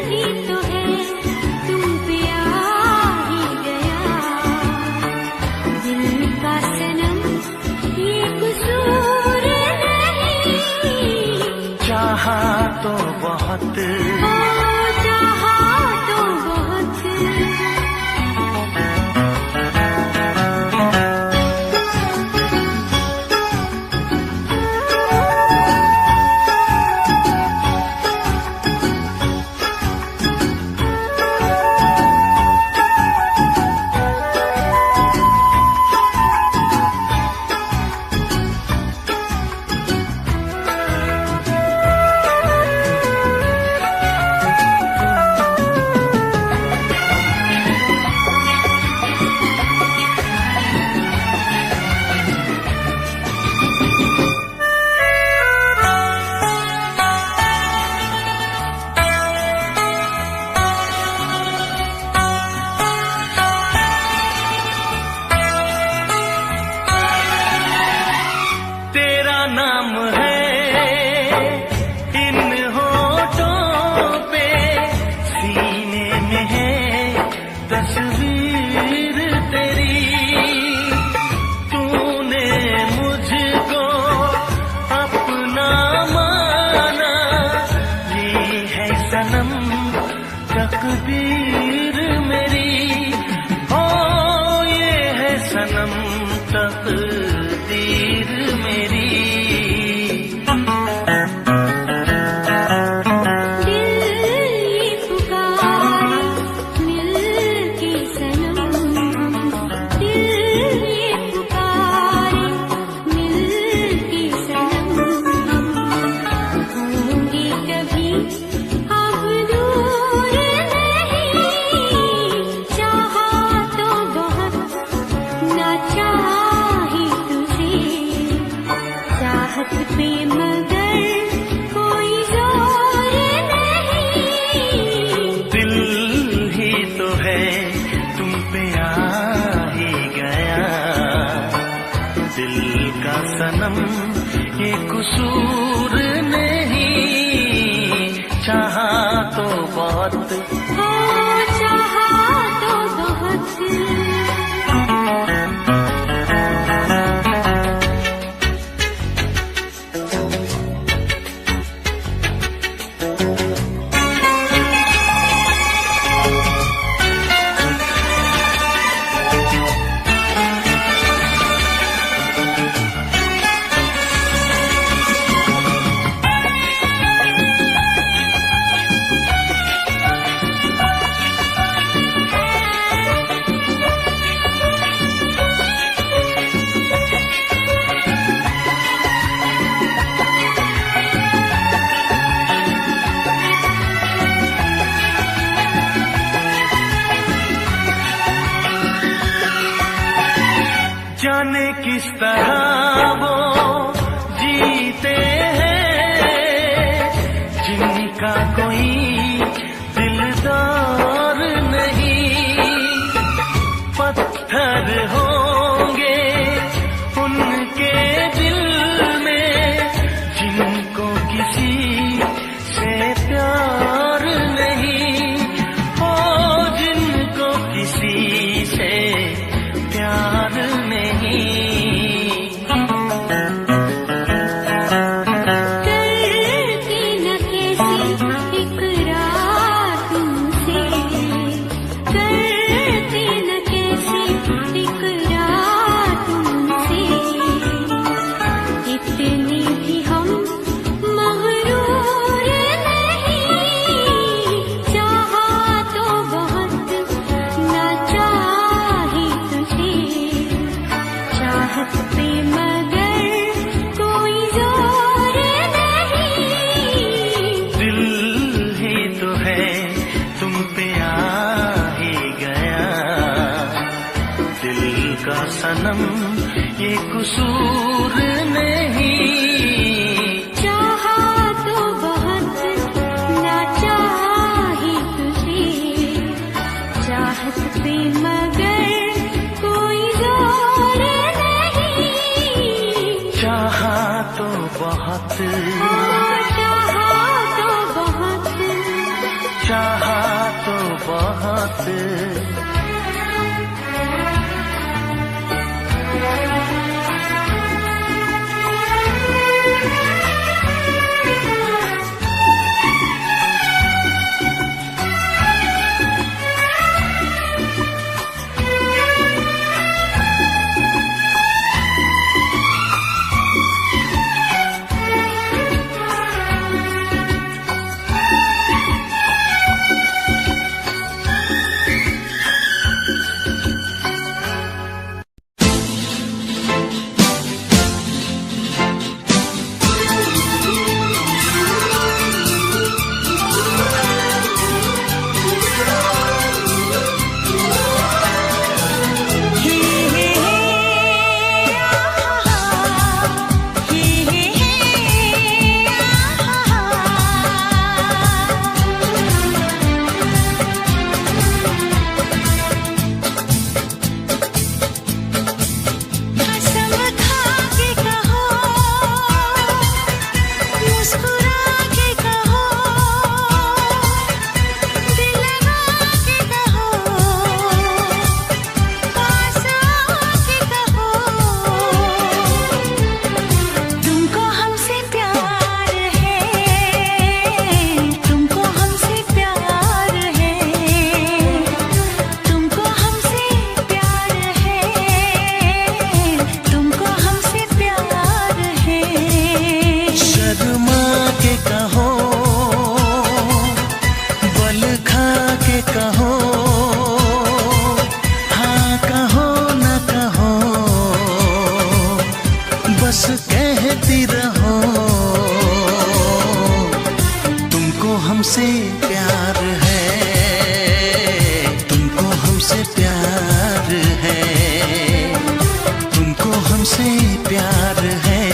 Speaker 2: ही तो है तुम पे आ ही गया, दिल का सनम ये कसूर नहीं।
Speaker 4: चाहा तो बहुत,
Speaker 2: चाहा तो बहुत।
Speaker 4: तेरा नाम है इन होठों पे, सीने में है तस्वीर तेरी। तूने मुझको अपना माना, ये है सनम तकदीर मेरी। ओ ये है सनम तकदीर मेरी।
Speaker 2: होंगे कभी अब दूर नहीं। चाहत पे मगर कोई जोर नहीं,
Speaker 4: दिल ही तो है तुम पे आ ही गया, दिल का सनम ये कसूर नहीं, चाहा तो बहुत
Speaker 2: हो चाहा तो बहुत।
Speaker 4: जाने किस तरह वो जीते हैं जिनका कोई दिलदार नहीं, पत्थर होंगे उनके दिल में जिनको किसी से प्यार नहीं, ओ जिनको किसी से प्यार नहीं।
Speaker 2: करती न कैसी इकरार तुमसे, करती न कैसी इकरार तुमसे, इतने भी हम मगरूर नहीं, चाहा तो बहुत ना चाही तुझे, चाहत पे मगर कोई जोर नहीं,
Speaker 4: दिल ही तो है तुम पे आ ही गया, दिल का सनम ये कसूर नहीं,
Speaker 2: चाहा तो बहुत ना चाही तुझे, चाहत पे मगर कोई जोर नहीं,
Speaker 4: चाहा तो बहुत,
Speaker 2: चाहा तो बहुत।
Speaker 4: चाहा तो बहुत। हमसे प्यार है, तुमको हमसे प्यार है, तुमको हमसे प्यार है।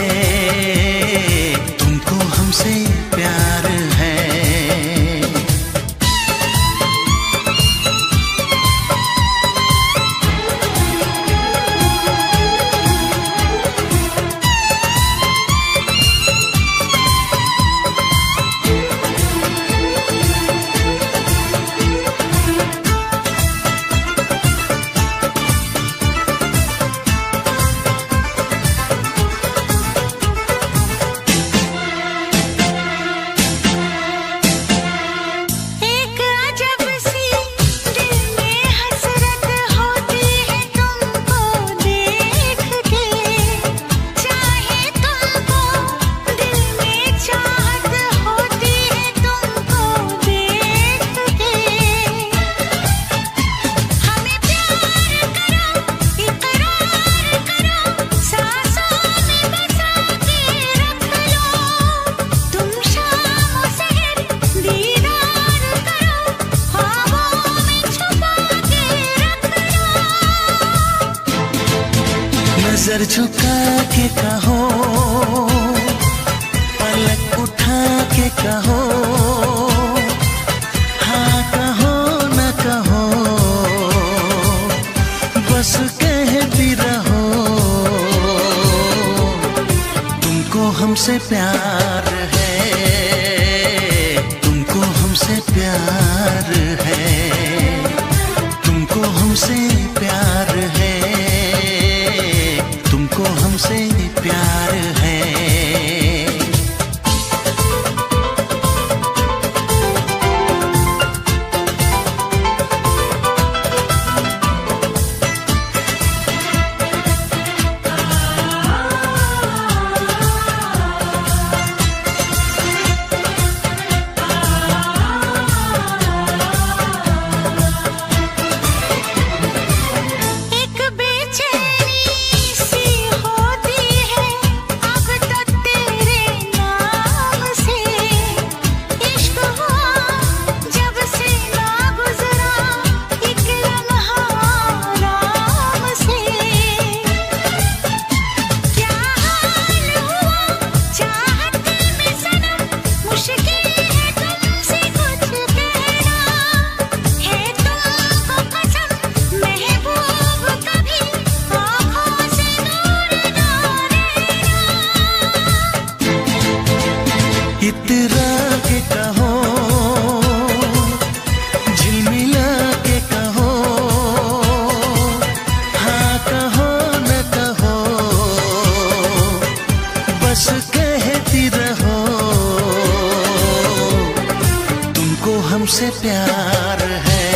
Speaker 4: नजर झुका के कहो, पलक उठा के कहो, हाँ कहो न कहो, बस कहती रहो, तुमको हमसे प्यार है, तुमको हमसे प्यार है, तुमको हमसे प्यार है, तुमको हमसे प्यार है। इतरा के कहो, झिलमिला के कहो, हाँ कहो न कहो, बस कहती रहो, तुमको हमसे प्यार है,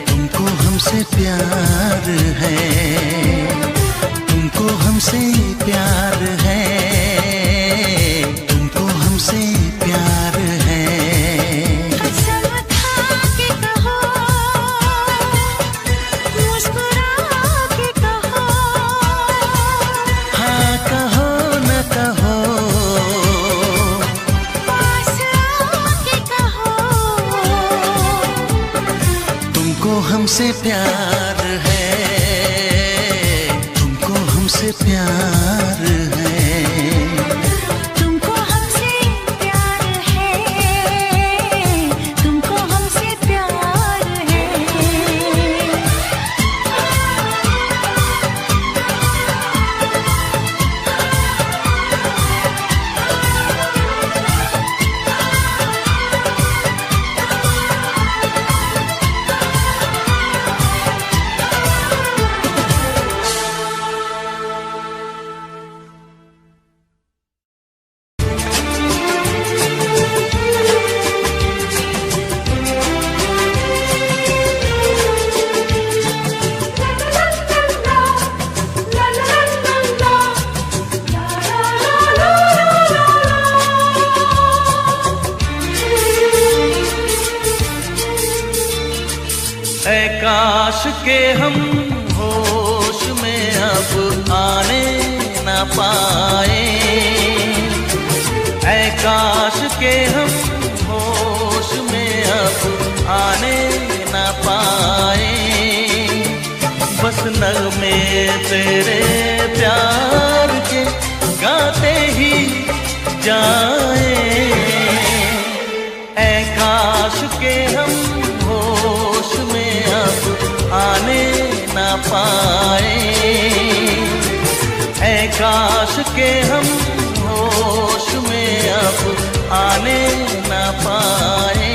Speaker 4: तुमको हमसे प्यार है, तुमको हमसे प्यार है, हमसे प्यार है।
Speaker 2: कसम खा के कहो, मुस्कुरा के कहो,
Speaker 4: हाँ कहो न कहो,
Speaker 2: पास आके कहो,
Speaker 4: तुमको हमसे प्यार है, तुमको हमसे प्यार है। ऐ काश के हम होश में अब आने न पाए, ऐ काश के हम होश में अब आने न पाए, बस नगमे तेरे प्यार के गाते ही जाए, ऐ काश के हम होश में अब आने न पाए, ऐ काश के हम होश में अब आने न पाए।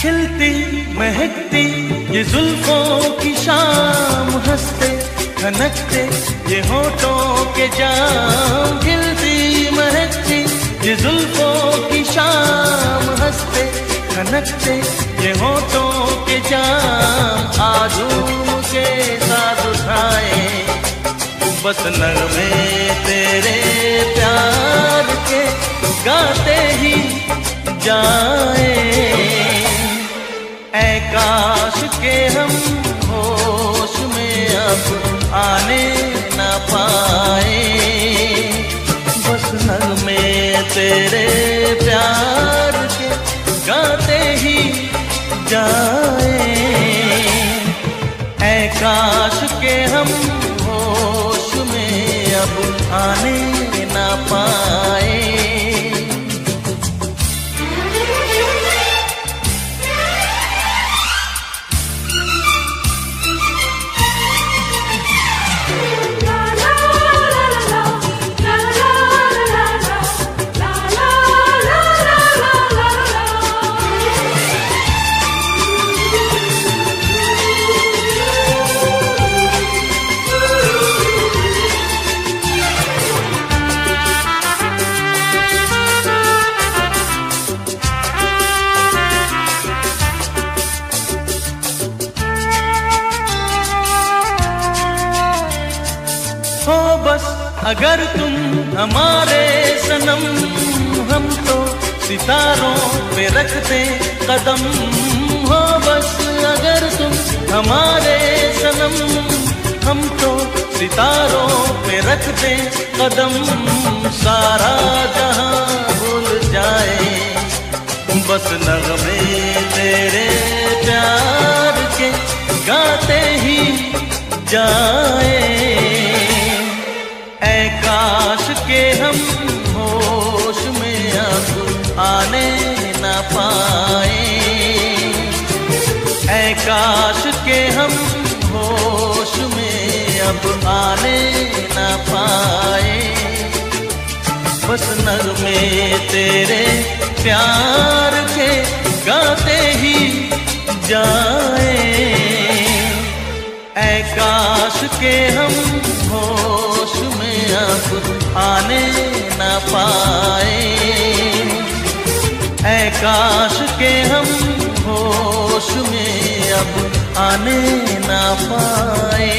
Speaker 4: खिलती महकती ये जुल्फों की शाम, हंसते खनकते ये होठों के जाम, खिलती महकती ये जुल्फों की शाम, हंसते खनकते ये होठों के जाम आजूम के साथ उठाए, बस नगमे तेरे प्यार के गाते ही जाए। ऐ काश के हम होश में अब आने न पाए, बस नगमे तेरे प्यार के गाते ही जाए। ऐ काश के हम होश में अब आने न पाए। हो बस अगर तुम हमारे सनम, हम तो सितारों पे रखते कदम। हो बस अगर तुम हमारे सनम, हम तो सितारों पे रखते कदम। सारा जहां भूल जाए, बस नगमे तेरे प्यार के गाते ही जाए। ऐ काश के हम होश में अब आने न पाए, ऐ काश के हम होश में अब आने न पाए, बस नगमे तेरे प्यार के गाते ही जाए। ऐ काश के हम होश में अब आने न पाए, ऐ काश के हम होश में अब आने न पाए।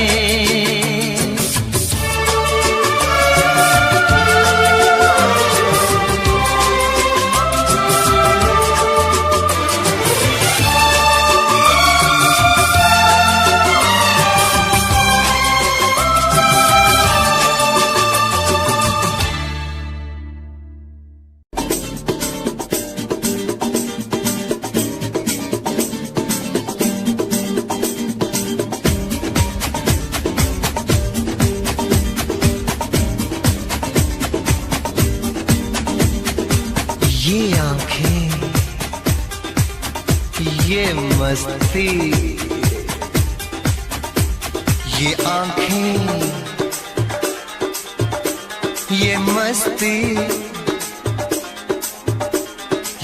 Speaker 1: ये आंखें, ये मस्ती, ये आंखें, ये मस्ती,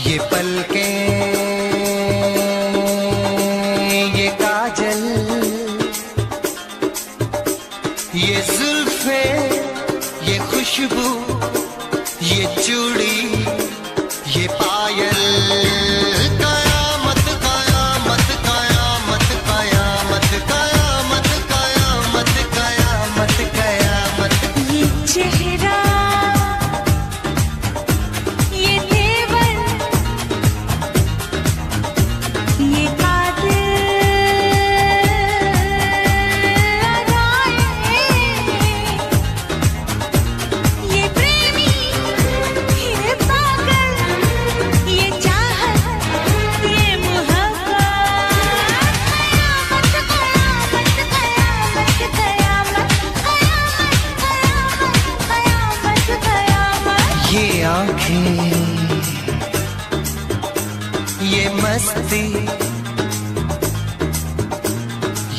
Speaker 1: ये पलकें, ये काजल, ये जुल्फें, ये खुशबू, ये चूड़ी, ये पायल। कयामत कयामत कयामत कयामत कयामत कयामत कयामत कयामत।
Speaker 2: ये चेहरा, ये तेवर, ये कातिल अदाएं, ये प्रेमी, ये पागल, ये चाहत, ये मोहब्बत। कयामत कयामत कयामत कयामत कयामत कयामत।
Speaker 1: ये आंखें, ये मस्ती,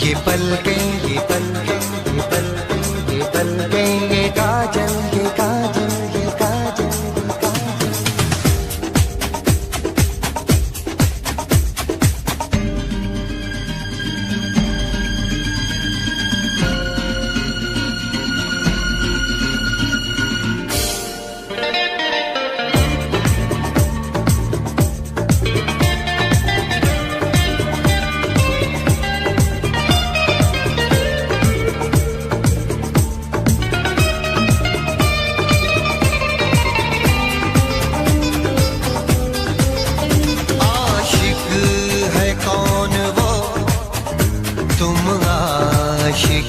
Speaker 1: ये पलकें, ये पलकें, ये पलकें, ये पलकें, ये काजल, ये काजल, ये काजल, ये काजल।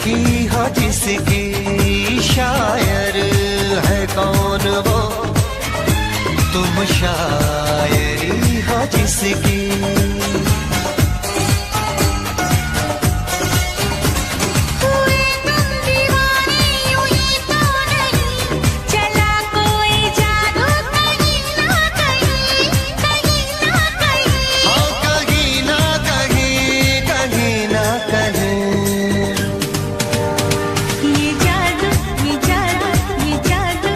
Speaker 1: की हो जिसकी, शायर है कौन वो, तुम शायरी हो जिसकी।
Speaker 2: हुए तुम दीवाने हुई तो नहीं, चला कोई जादू कहीं ना कहीं, कहीं ना कहीं।
Speaker 1: हाँ कहीं ना कहीं, कहीं ना कहीं।
Speaker 2: ये जादू ये जादू ये जादू,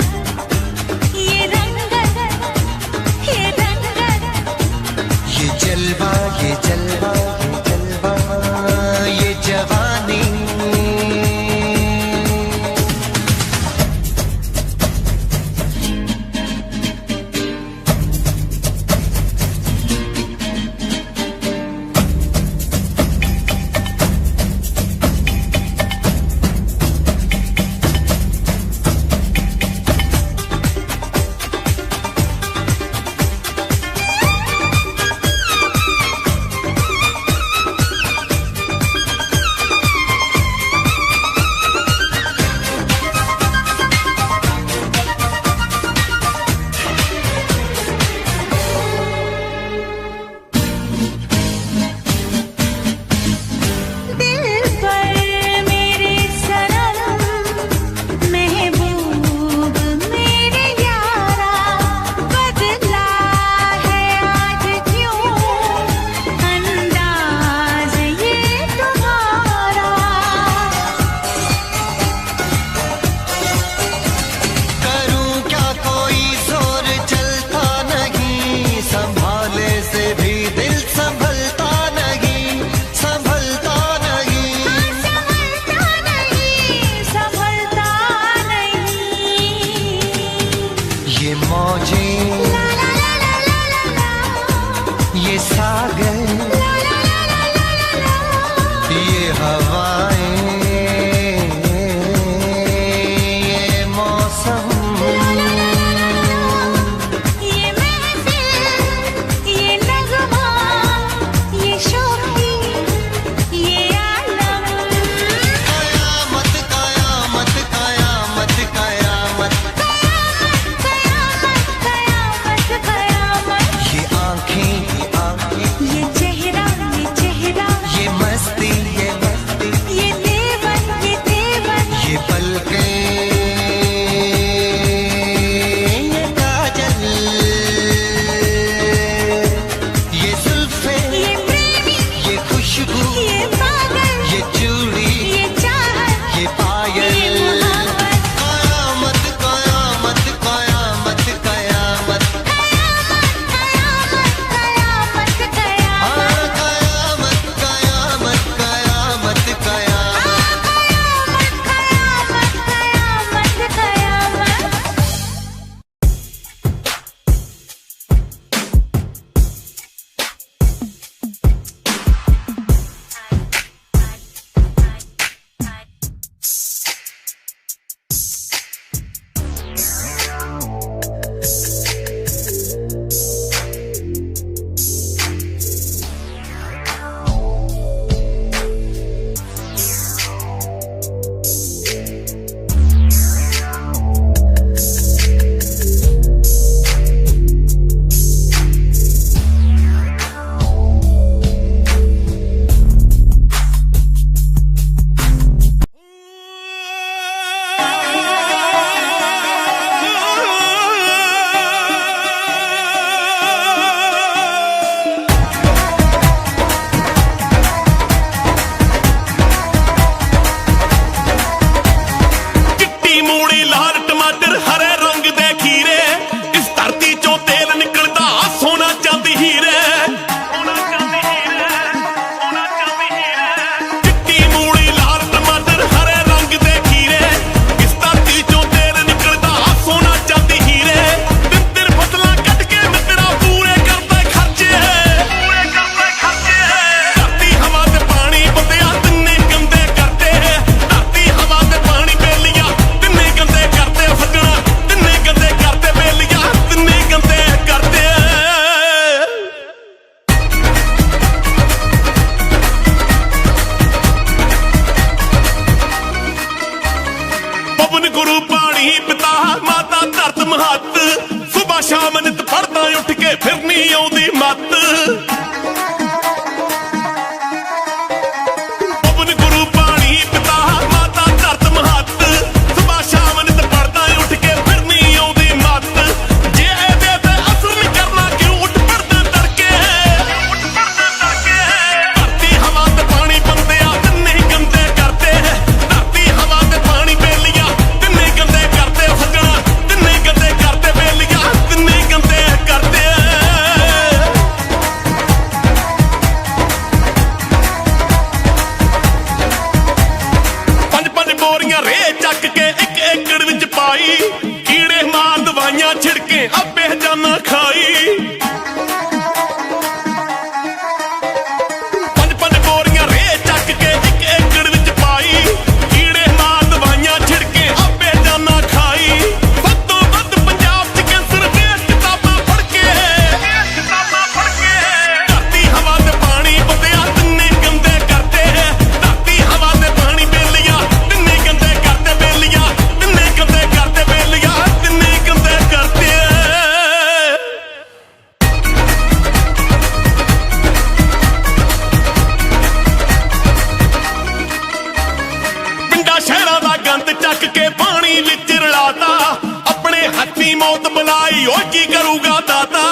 Speaker 2: ये रंगत ये रंगत,
Speaker 1: ये जलवा
Speaker 5: ਚੱਕ ਕੇ ਪਾਣੀ ਵਿੱਚ ਰਲਾਤਾ ਆਪਣੇ ਹੱਥੀਂ ਮੌਤ ਬੁਲਾਈ ਓ ਕੀ ਕਰੂਗਾ ਦਾਤਾ